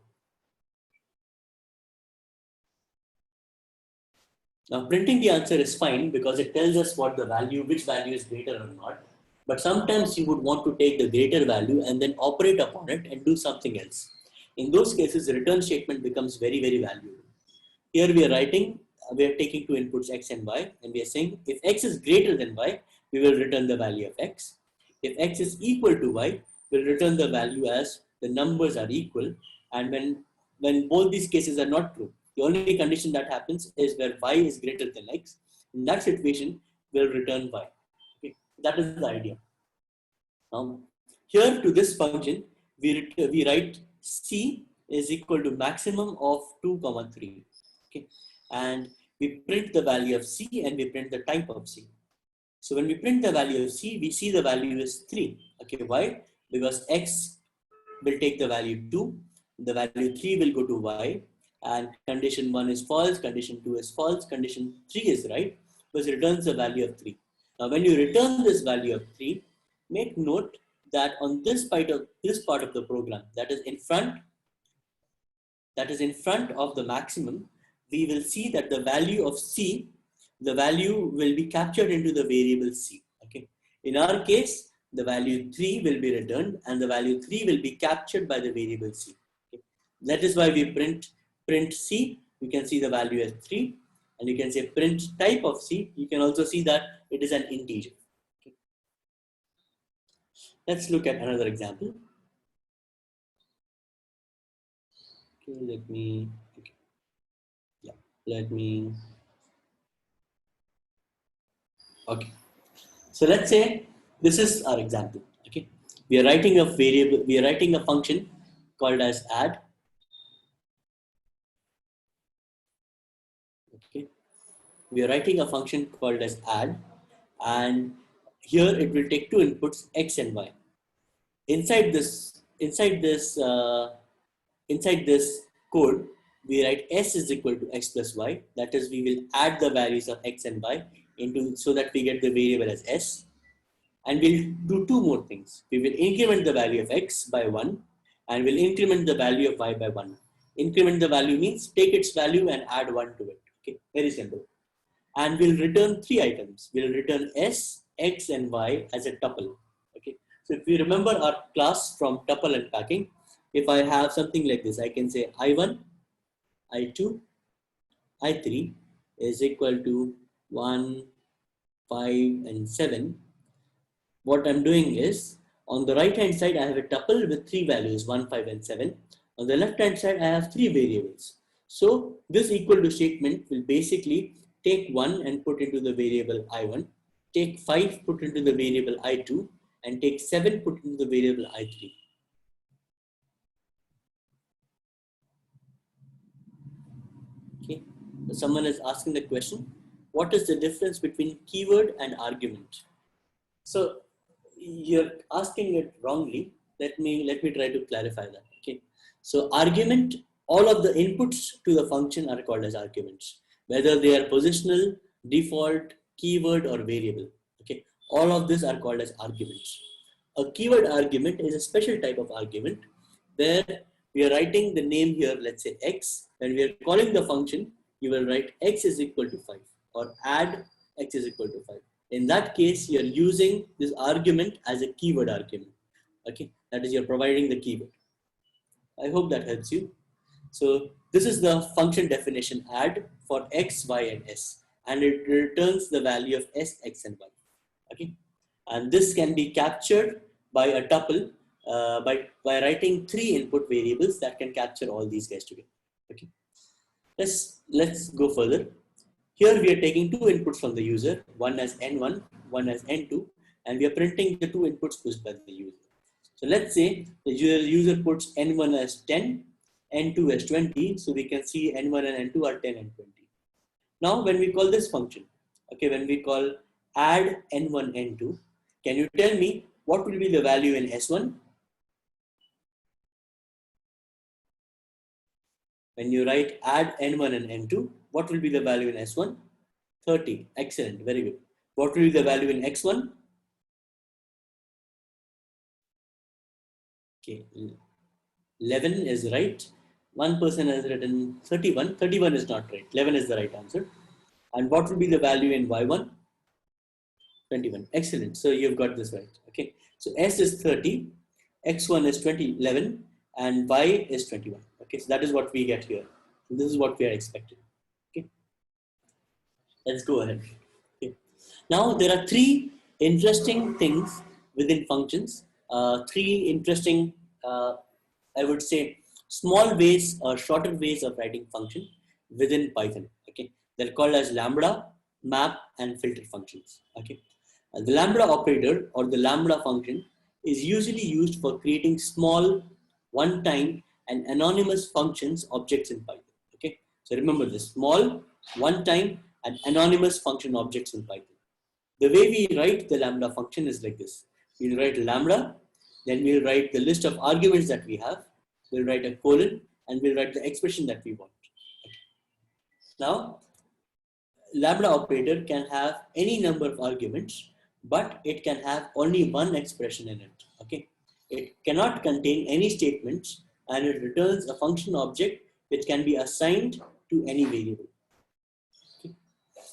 Now, printing the answer is fine because it tells us what the value, which value is greater or not. But sometimes you would want to take the greater value and then operate upon it and do something else. In those cases, the return statement becomes very, very valuable. Here we are writing, we are taking 2 inputs x and y, and we are saying if x is greater than y, we will return the value of x. If x is equal to y, we'll return the value as the numbers are equal. And when both these cases are not true, the only condition that happens is where y is greater than x. In that situation, we'll return y. Okay. That is the idea. Here to this function, we write c is equal to maximum of 2, 3. Okay. And we print the value of c and we print the type of c. So when we print the value of c, we see the value is 3. Okay, why? Because x will take the value 2, the value 3 will go to y, and condition 1 is false, condition 2 is false, condition 3 is right, because it returns the value of 3. Now when you return this value of 3, make note that on this part of the program that is in front of the maximum, we will see that the value of C, the value will be captured into the variable C. Okay. In our case, the value 3 will be returned and the value 3 will be captured by the variable C. Okay. That is why we print C. You can see the value as 3, and you can say print type of C. You can also see that it is an integer. Okay. Let's look at another example. Okay, let me, okay. So let's say this is our example. Okay, we are writing a variable, we are writing a function called as add. Okay, we are writing a function called as add, and here it will take two inputs, x and y. Inside this code, we write s is equal to x plus y. That is, we will add the values of x and y into, so that we get the variable as s. And we'll do two more things. We will increment the value of x by 1 and we'll increment the value of y by 1. Increment the value means take its value and add 1 to it. Okay, very simple. And we'll return three items. We'll return s, x, and y as a tuple. Okay, so if you remember our class from tuple and packing, if I have something like this, I can say I1, I2, I3 is equal to 1, 5, and 7. What I'm doing is, on the right hand side, I have a tuple with three values, 1, 5, and 7. On the left hand side, I have three variables. So this equal to statement will basically take 1 and put into the variable I1, take 5, put into the variable I2, and take 7, put into the variable I3. Okay, so someone is asking the question, what is the difference between keyword and argument? So you're asking it wrongly. Let me try to clarify that. Okay, so argument, all of the inputs to the function are called as arguments, whether they are positional, default, keyword, or variable. Okay, all of these are called as arguments. A keyword argument is a special type of argument where we are writing the name here, let's say x. When we are calling the function, you will write x is equal to 5 or add x is equal to 5. In that case, you're using this argument as a keyword argument. Okay, that is, you're providing the keyword. I hope that helps you. So this is the function definition add for x, y, and s, and it returns the value of s, x, and y. Okay, and this can be captured by a tuple by writing three input variables that can capture all these guys together. Okay, let's go further. Here we are taking two inputs from the user, one as N1, one as N2, and we are printing the two inputs pushed by the user. So let's say the user puts N1 as 10, N2 as 20, so we can see N1 and N2 are 10 and 20. Now when we call this function, okay, when we call add N1, N2, can you tell me what will be the value in S1? When you write add N1 and N2, what will be the value in S1? 30. Excellent. Very good. What will be the value in X1? Okay. 11 is right. One person has written 31. 31 is not right. 11 is the right answer. And what will be the value in Y1? 21. Excellent. So you've got this right. Okay. So S is 30, X1 is 11, and Y is 21. Okay. So that is what we get here. So this is what we are expecting. Okay. Let's go ahead. Okay. Now there are three interesting things within functions. Three interesting, I would say, small ways or shorter ways of writing function within Python. Okay. They're called as lambda, map, and filter functions. Okay. The lambda operator or the lambda function is usually used for creating small, one-time, and anonymous functions objects in Python. Okay, so remember this: small, one-time, and anonymous function objects in Python. The way we write the lambda function is like this: we'll write lambda, then we'll write the list of arguments that we have, we'll write a colon, and we'll write the expression that we want. Okay. Now, lambda operator can have any number of arguments, but it can have only one expression in it. Okay, it cannot contain any statements, and it returns a function object which can be assigned to any variable. Okay.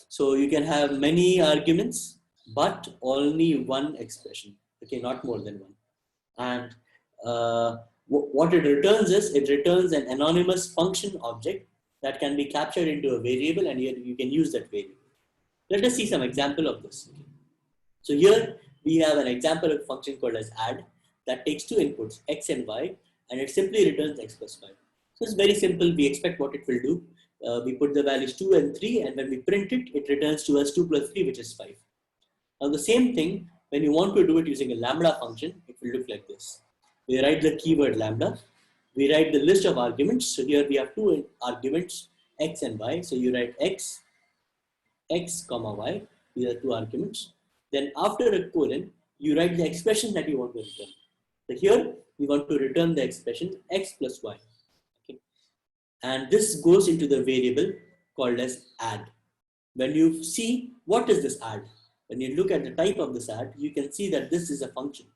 So you can have many arguments, but only one expression. Okay, not more than one. And what it returns is, it returns an anonymous function object that can be captured into a variable, and you can use that variable. Let us see some example of this. Okay. So here we have an example of a function called as add that takes two inputs, x and y, and it simply returns x plus 5. So it's very simple. We expect what it will do. We put the values 2 and 3, and when we print it, it returns to us 2 plus 3, which is 5. Now the same thing, when you want to do it using a lambda function, it will look like this. We write the keyword lambda. We write the list of arguments. So here we have two arguments, x and y. So you write x, comma y. These are two arguments. Then after a colon, you write the expression that you want to return. So here we want to return the expression x plus y. Okay. And this goes into the variable called as add. When you see what is this add, when you look at the type of this add, you can see that this is a function.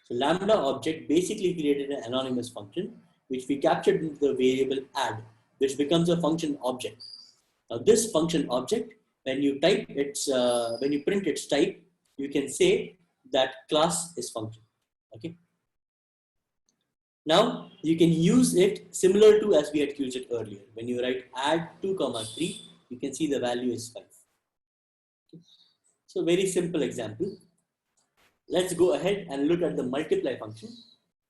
So lambda object basically created an anonymous function, which we captured into the variable add, which becomes a function object. Now this function object, when you type its, when you print its type, you can say that class is function. Okay. Now you can use it similar to as we had used it earlier. When you write add 2 comma 3, you can see the value is 5. Okay. So very simple example. Let's go ahead and look at the multiply function.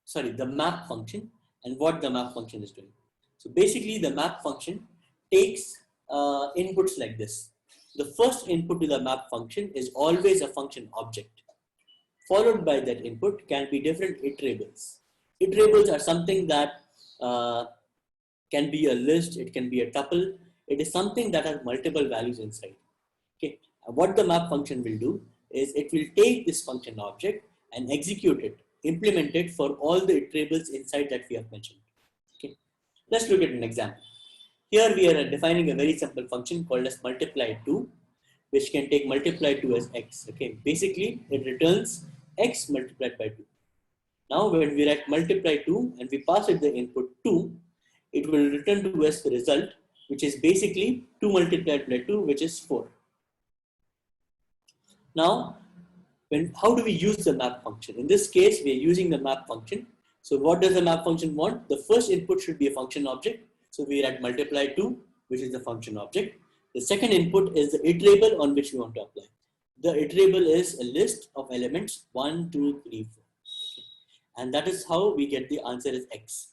Sorry, the map function and what the map function is doing. So basically the map function takes inputs like this. The first input to the map function is always a function object. Followed by that input can be different iterables. Iterables are something that can be a list, it can be a tuple. It is something that has multiple values inside. Okay. And what the map function will do is it will take this function object and execute it, implement it for all the iterables inside that we have mentioned. Okay. Let's look at an example. Here we are defining a very simple function called as multiply 2, which can take multiply 2 as x. Okay. Basically, it returns x multiplied by 2. Now, when we write multiply 2 and we pass it the input 2, it will return to us the result, which is basically 2 multiplied by 2, which is 4. Now, how do we use the map function? In this case, we are using the map function. So what does the map function want? The first input should be a function object. So we write multiply 2, which is the function object. The second input is the iterable on which we want to apply. The iterable is a list of elements 1, 2, 3, 4. And that is how we get the answer as x.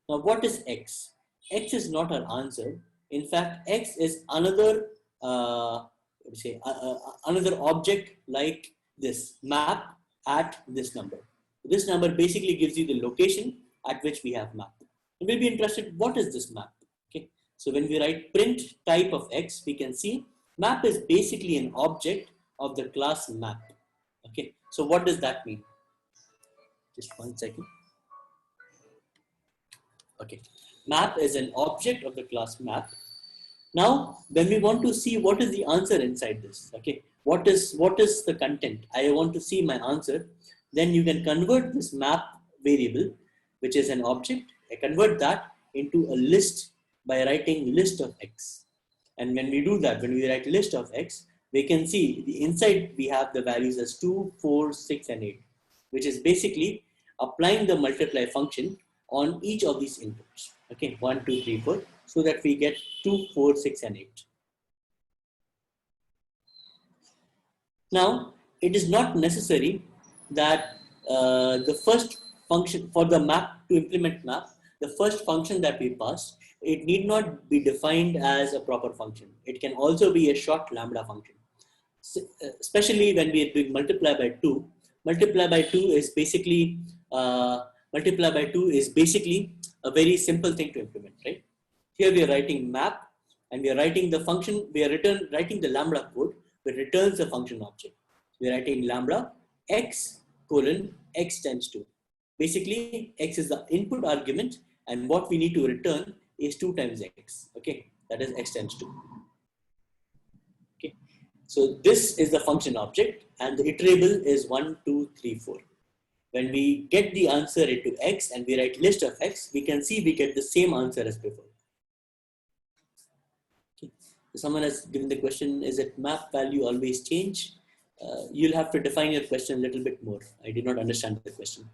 Now what is x? X is not our answer. In fact, x is another another object like this map at this number. This number basically gives you the location at which we have map. And we'll be interested, what is this map? Okay. So when we write print type of x, we can see map is basically an object of the class map. Okay. So what does that mean? Just 1 second. Okay. Map is an object of the class map. Now, when we want to see what is the answer inside this, okay, what is the content? I want to see my answer. Then you can convert this map variable, which is an object. I convert that into a list by writing list of x. And when we do that, when we write list of x, we can see the inside we have the values as 2, 4, 6, and 8, which is basically applying the multiply function on each of these inputs. Okay, 1, 2, 3, 4, so that we get 2, 4, 6, and 8. Now, it is not necessary that the first function for the map, to implement map, the first function that we pass, it need not be defined as a proper function. It can also be a short lambda function. Especially when we are doing multiply by 2. Multiply by 2 is basically a very simple thing to implement, right? Here we are writing map and we are writing the function, we are writing the lambda code that returns the function object. We are writing lambda x colon x times 2. Basically, x is the input argument and what we need to return is 2 times x. Okay, that is x times 2. Okay, so this is the function object and the iterable is 1, 2, 3, 4. When we get the answer into x and we write list of x, we can see we get the same answer as before. Someone has given the question, is it map value always change? You'll have to define your question a little bit more. I did not understand the question.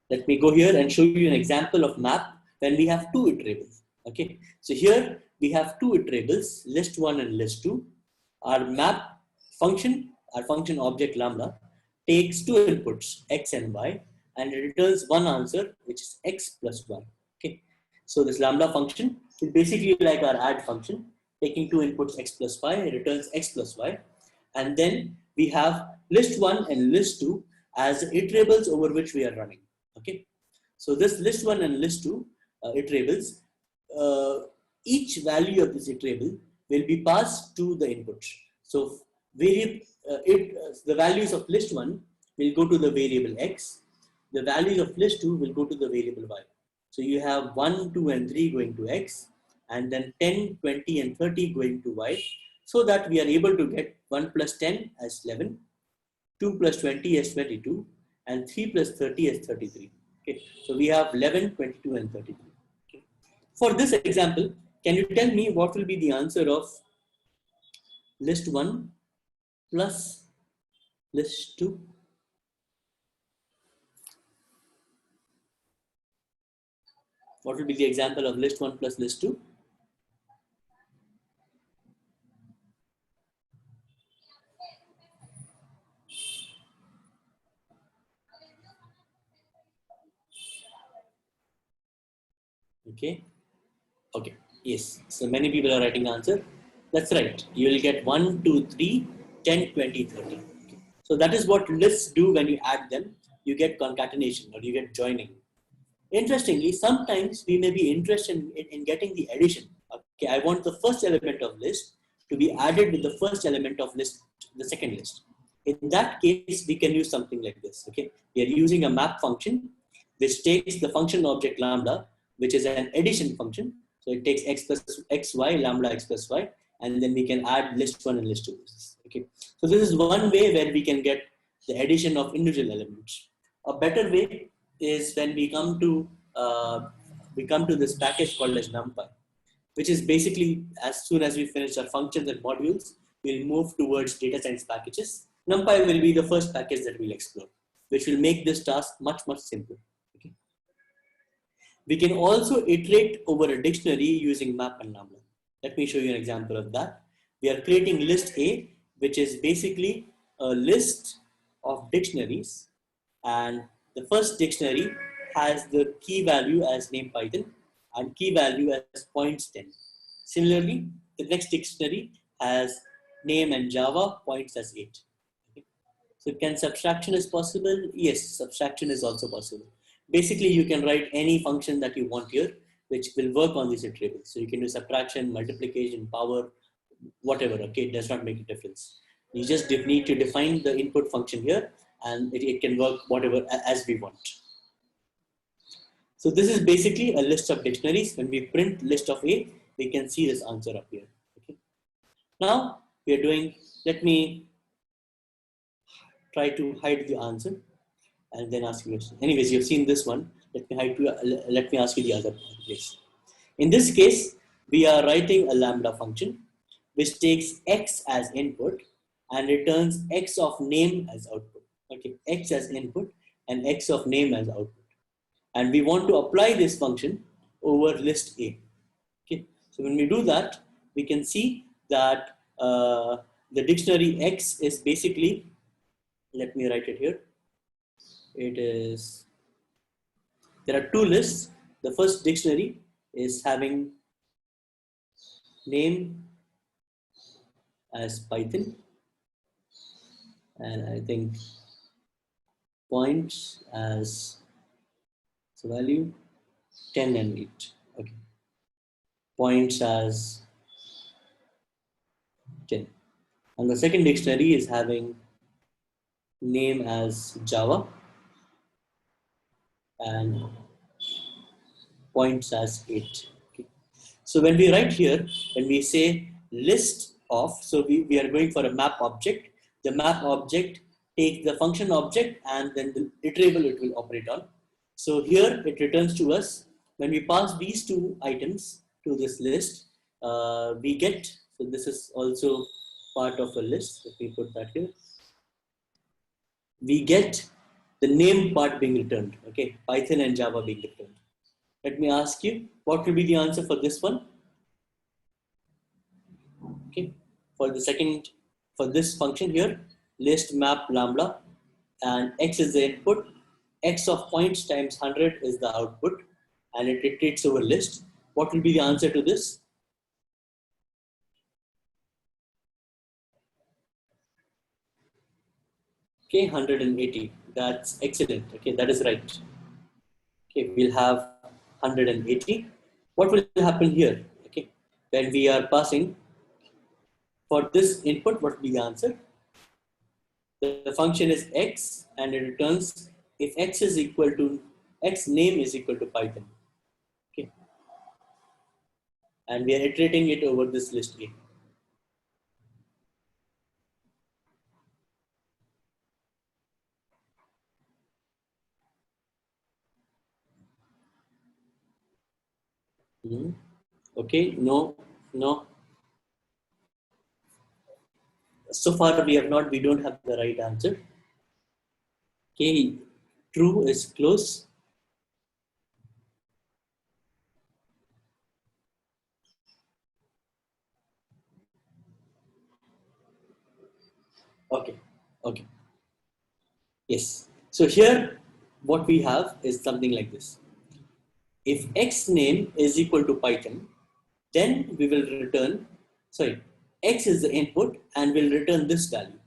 Let me go here and show you an example of map when we have two iterables. Okay, so here we have two iterables, list1 and list2. Our map function, our function object lambda, takes two inputs, x and y, and it returns one answer, which is x plus y. Okay, so this lambda function is basically like our add function, taking two inputs, x plus y, it returns x plus y. And then we have list1 and list2 as iterables over which we are running. Okay, so this list1 and list2 iterables, each value of this iterable will be passed to the inputs. So the values of list1 will go to the variable x, the values of list2 will go to the variable y. So you have 1, 2 and 3 going to x, and then 10, 20 and 30 going to y, so that we are able to get 1 plus 10 as 11, 2 plus 20 as 22, and 3 plus 30 as 33. Okay, so we have 11, 22 and 33. Okay. For this example, can you tell me what will be the answer of list 1 plus list 2? What will be the example of list 1 plus list 2? Okay. Okay. Yes. So many people are writing the answer. That's right. You will get 1, 2, 3, 10, 20, 30. Okay. So that is what lists do when you add them. You get concatenation or you get joining. Interestingly, sometimes we may be interested in getting the addition. Okay, I want the first element of list to be added with the first element of list, the second list. In that case, we can use something like this. Okay, we are using a map function which takes the function object lambda, which is an addition function. So it takes x plus xy, lambda x plus y, and then we can add list 1 and list 2. Okay, so this is one way where we can get the addition of individual elements. A better way is when we come to this package called as Numpy, which is basically, as soon as we finish our functions and modules, we'll move towards data science packages. Numpy will be the first package that we'll explore, which will make this task much simpler. Okay. We can also iterate over a dictionary using map and lambda. Let me show you an example of that. We are creating list A, which is basically a list of dictionaries, and the first dictionary has the key value as name Python and key value as points 10. Similarly, the next dictionary has name and Java, points as 8. Okay. So can subtraction is possible? Yes, subtraction is also possible. Basically, you can write any function that you want here, which will work on these iterables. So you can do subtraction, multiplication, power, whatever. Okay, it does not make a difference. You just need to define the input function here, and it can work whatever as we want. So this is basically a list of dictionaries. When we print list of A, we can see this answer up here. Okay. Now we are doing, let me try to hide the answer and then ask you a question. Anyways, you've seen this one. Let me ask you the other place. In this case, we are writing a lambda function which takes x as input and returns x of name as output. Okay, x as input and x of name as output. And we want to apply this function over list A. Okay, so when we do that, we can see that the dictionary X is basically, let me write it here. It is, there are two lists. The first dictionary is having name as Python, and I think points as value 10 and 8. Okay, points as 10. And the second dictionary is having name as Java and points as 8. Okay. So when we write here, when we say list of, so we are going for a map object. The map object takes the function object and then the iterable it will operate on. So here it returns to us, when we pass these two items to this list, we get, so this is also part of a list. Let me put that here. We get the name part being returned, okay, Python and Java being returned. Let me ask you, what will be the answer for this one? Okay, for the second, for this function here, list map lambda, and x is the input, x of points times 100 is the output, and it iterates over list. What will be the answer to this? Okay, 180. That's excellent. Okay, that is right. Okay, we'll have 180. What will happen here? Okay, when we are passing for this input, what will be the answer? The function is x, and it returns if x is equal to x name is equal to Python. Okay, and we are iterating it over this list A. Okay, no. So far we don't have the right answer. Okay, true is close. Okay. Yes. So here, what we have is something like this. If x name is equal to Python, then we will return, x is the input and we'll return this value.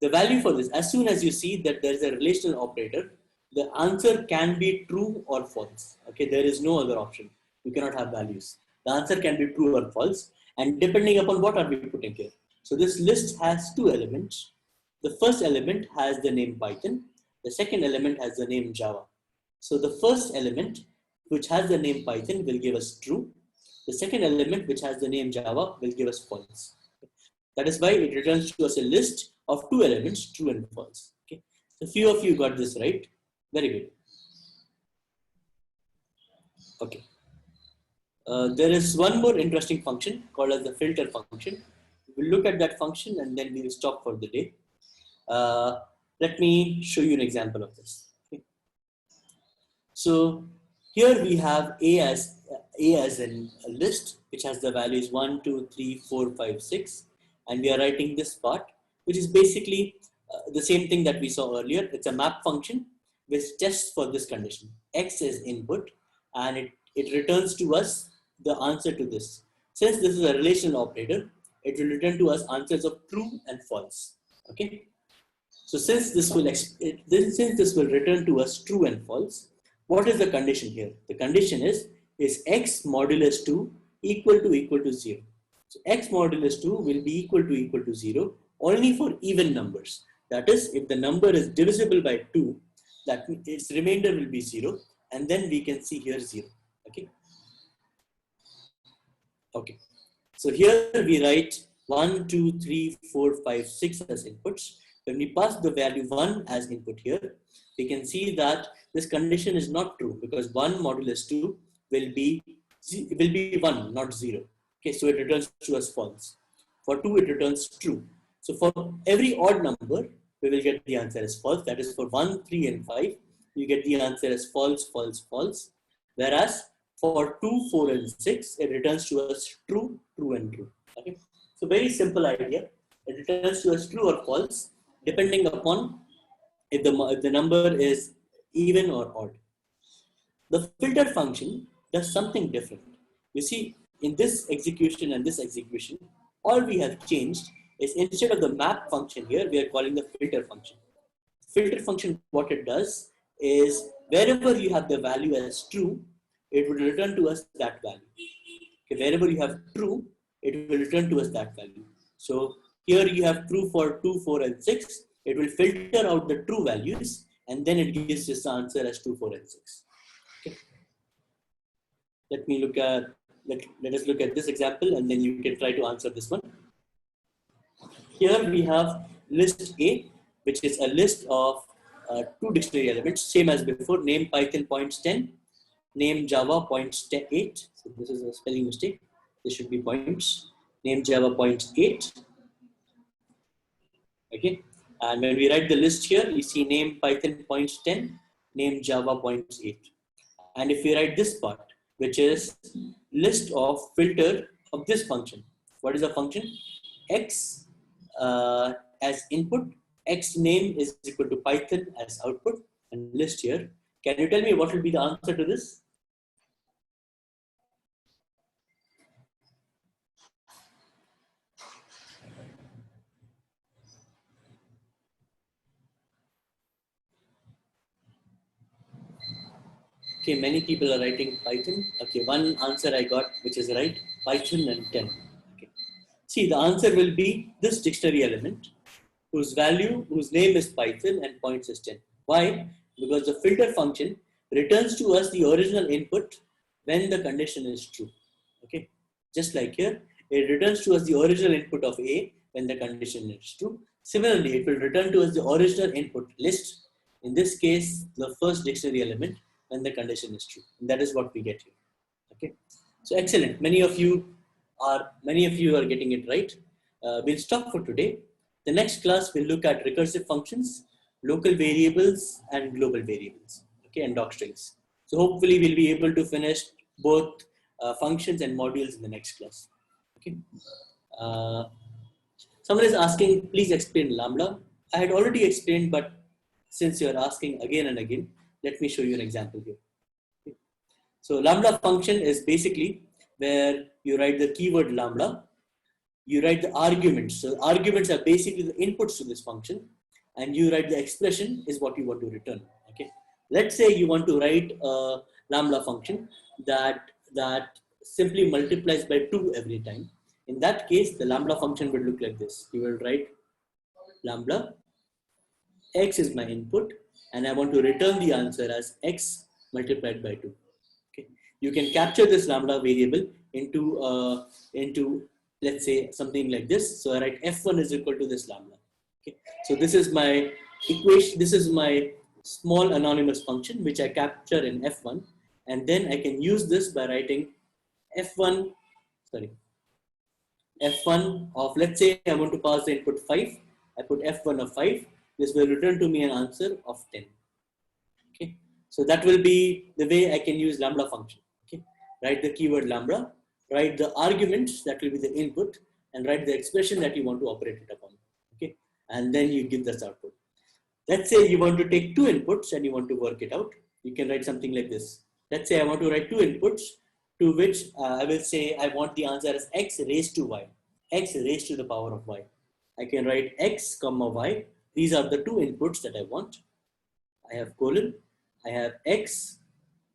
The value for this, as soon as you see that there is a relational operator, the answer can be true or false. Okay, there is no other option. You cannot have values. The answer can be true or false, and depending upon what are we putting here. So this list has two elements. The first element has the name Python. The second element has the name Java. So the first element, which has the name Python, will give us true. The second element, which has the name Java, will give us false. That is why it returns to us a list of two elements, true and false. Okay, so few of you got this right. Very good. Okay. There is one more interesting function called as the filter function. We'll look at that function and then we will stop for the day. Let me show you an example of this. Okay. So here we have A as in a list which has the values 1, 2, 3, 4, 5, 6, and we are writing this part, which is basically the same thing that we saw earlier. It's a map function which tests for this condition. X is input, and it returns to us the answer to this. Since this is a relational operator, it will return to us answers of true and false. Okay. So since this will return to us true and false, what is the condition here? The condition is x modulus 2 equal to 0. So x modulus 2 will be equal to 0 only for even numbers. That is, if the number is divisible by 2, that its remainder will be 0, and then we can see here 0. Okay. So here we write 1, 2, 3, 4, 5, 6 as inputs. When we pass the value 1 as input here, we can see that this condition is not true because 1 modulus 2 will be 1, not 0. Okay, so it returns to us false. For 2, it returns true. So for every odd number, we will get the answer as false. That is for 1, 3, and 5, you get the answer as false, false, false. Whereas for 2, 4, and 6, it returns to us true, true, and true. Okay, so very simple idea. It returns to us true or false depending upon if the number is even or odd. The filter function does something different. You see, in this execution and this execution, all we have changed is instead of the map function here, we are calling the filter function. Filter function, what it does is wherever you have the value as true, it will return to us that value. Okay, wherever you have true, it will return to us that value. So here you have true for 2, 4, and 6. It will filter out the true values, and then it gives us the answer as 2, 4, and 6. Okay. Let us look at this example, and then you can try to answer this one. Here we have list A, which is a list of 2 dictionary elements, same as before. Name Python points 10, name Java points 8. So this is a spelling mistake. This should be points. Name Java points 8. Okay. And when we write the list here, you see name Python points 10, name Java points 8. And if we write this part, which is list of filter of this function. What is the function? X as input, X name is equal to Python as output, and list here. Can you tell me what will be the answer to this? Okay, many people are writing Python. Okay, one answer I got, which is right, Python and 10. Okay. See, the answer will be this dictionary element, whose name is Python and points is 10. Why? Because the filter function returns to us the original input when the condition is true. Okay, just like here, it returns to us the original input of A when the condition is true. Similarly, it will return to us the original input list, in this case, the first dictionary element when the condition is true. And that is what we get here. Okay, so excellent. Many of you are getting it right. We'll stop for today. The next class will look at recursive functions, local variables, and global variables. Okay, and docstrings. So hopefully we'll be able to finish both functions and modules in the next class. Okay. Someone is asking, please explain Lambda. I had already explained, but since you're asking again and again, let me show you an example here. Okay. So Lambda function is basically where you write the keyword Lambda, you write the arguments. So arguments are basically the inputs to this function, and you write the expression is what you want to return. Okay. Let's say you want to write a Lambda function that simply multiplies by 2 every time. In that case, the Lambda function would look like this. You will write Lambda, X is my input, and I want to return the answer as X multiplied by 2. Okay. You can capture this Lambda variable into let's say something like this. So I write F1 is equal to this Lambda. Okay. So this is my equation. This is my small anonymous function, which I capture in F1. And then I can use this by writing F1 of, let's say I want to pass the input 5. I put F1 of 5. This will return to me an answer of 10. Okay. So that will be the way I can use Lambda function. Okay. Write the keyword Lambda, write the arguments that will be the input, and write the expression that you want to operate it upon. Okay. And then you give this output. Let's say you want to take 2 inputs and you want to work it out. You can write something like this. Let's say I want to write 2 inputs, to which I will say I want the answer as X raised to Y. X raised to the power of Y. I can write X comma Y. These are the 2 inputs that I want. I have colon. I have X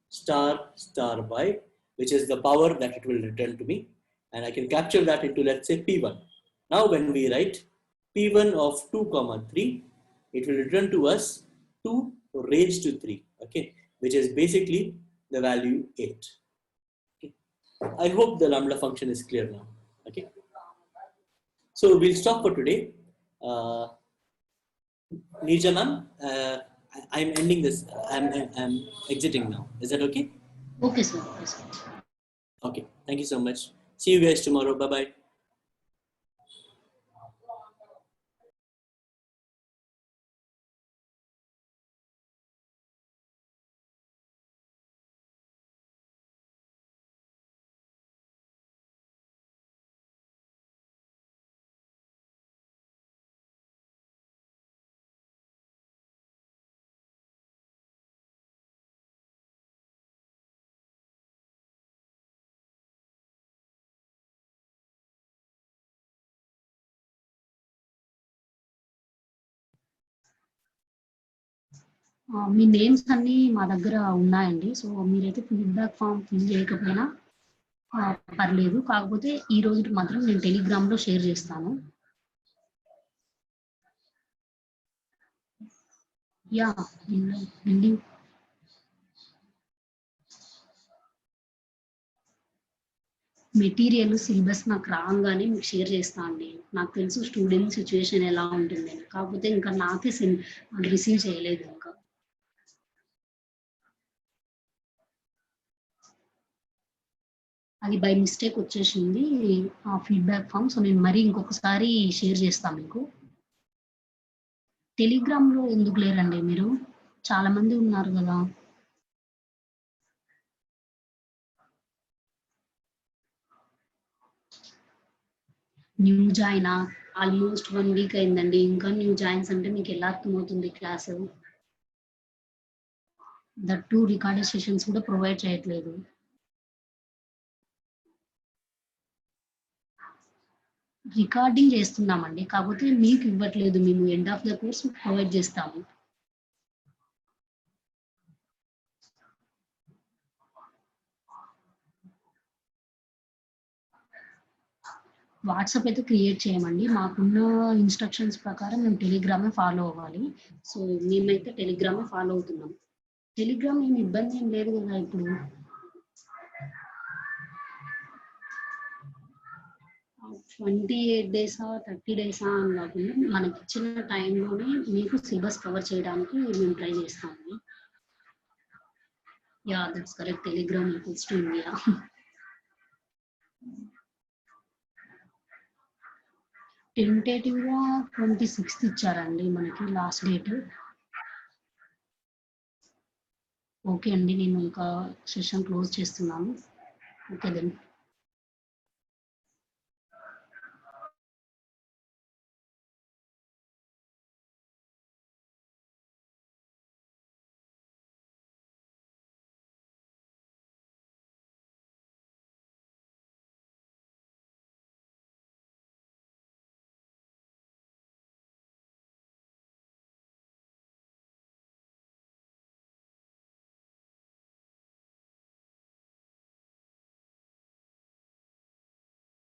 star star Y, which is the power that it will return to me. And I can capture that into, let's say, P1. Now when we write P1 of 2 comma 3, it will return to us 2 raised to 3, okay, which is basically the value 8. Okay. I hope the Lambda function is clear now. Okay. So we'll stop for today. Nirja ma'am, I'm ending this. I'm exiting now. Is that okay? Okay, sir. Yes, sir. Okay. Thank you so much. See you guys tomorrow. Bye bye. Me names అన్నీ మా దగ్గర ఉన్నాయండి. So మీరైతే feedback form fill చేయకపోయినా పర్లేదు. కాకపోతే ఈ రోజుకి మాత్రం నేను టెలిగ్రామ్‌లో షేర్ చేస్తాను. యాహ్! బిల్డింగ్ మెటీరియల్ సిలబస్ నాకు రాంగానే మీకు షేర్ చేస్తా అండి. నాకు తెలుసు స్టూడెంట్ సిట్యుయేషన్ ఎలా ఉంటుందని. కాకపోతే ఇంకా నాకే రిసీవ్ చేయలేదు ఇంకా. అది బై మిస్టేక్ వచ్చేసింది ఆ ఫీడ్బ్యాక్ ఫామ్. సో నేను మరీ ఇంకొకసారి షేర్ చేస్తాను మీకు. టెలిగ్రామ్లో ఎందుకు లేరండి మీరు? చాలా మంది ఉన్నారు కదా. న్యూ జాయిన్ ఆల్మోస్ట్ 1 వీక్ అయిందండి. ఇంకా న్యూ జాయిన్స్ అంటే మీకు ఎలా అర్థమవుతుంది class? That two recorded sessions కూడా ప్రొవైడ్ చేయట్లేదు. రికార్డింగ్ చేస్తున్నామండి, కాకపోతే మీకు ఇవ్వట్లేదు. మేము end of the course provide చేస్తాము. వాట్సాప్ అయితే క్రియేట్ చేయమండి. మాకున్న ఇన్స్ట్రక్షన్స్ ప్రకారం మేము టెలిగ్రామే ఫాలో అవ్వాలి. సో మేమైతే టెలిగ్రామే ఫాలో అవుతున్నాం. టెలిగ్రామ్ ఏమి ఇబ్బంది ఏం లేదు కదా. ఇప్పుడు 28 డేసా 30 డేసా అని కాకుండా మనకి ఇచ్చిన టైంలోనే మీకు సిలబస్ కవర్ చేయడానికి మేము ట్రై చేస్తాము. Yeah that's correct. Telegram equals to India. టెంటేటివ్గా 26th ఇచ్చారండి మనకి లాస్ట్ డేట్. ఓకే అండి, నేను ఇంకా సెషన్ క్లోజ్ చేస్తున్నాను. Okay then.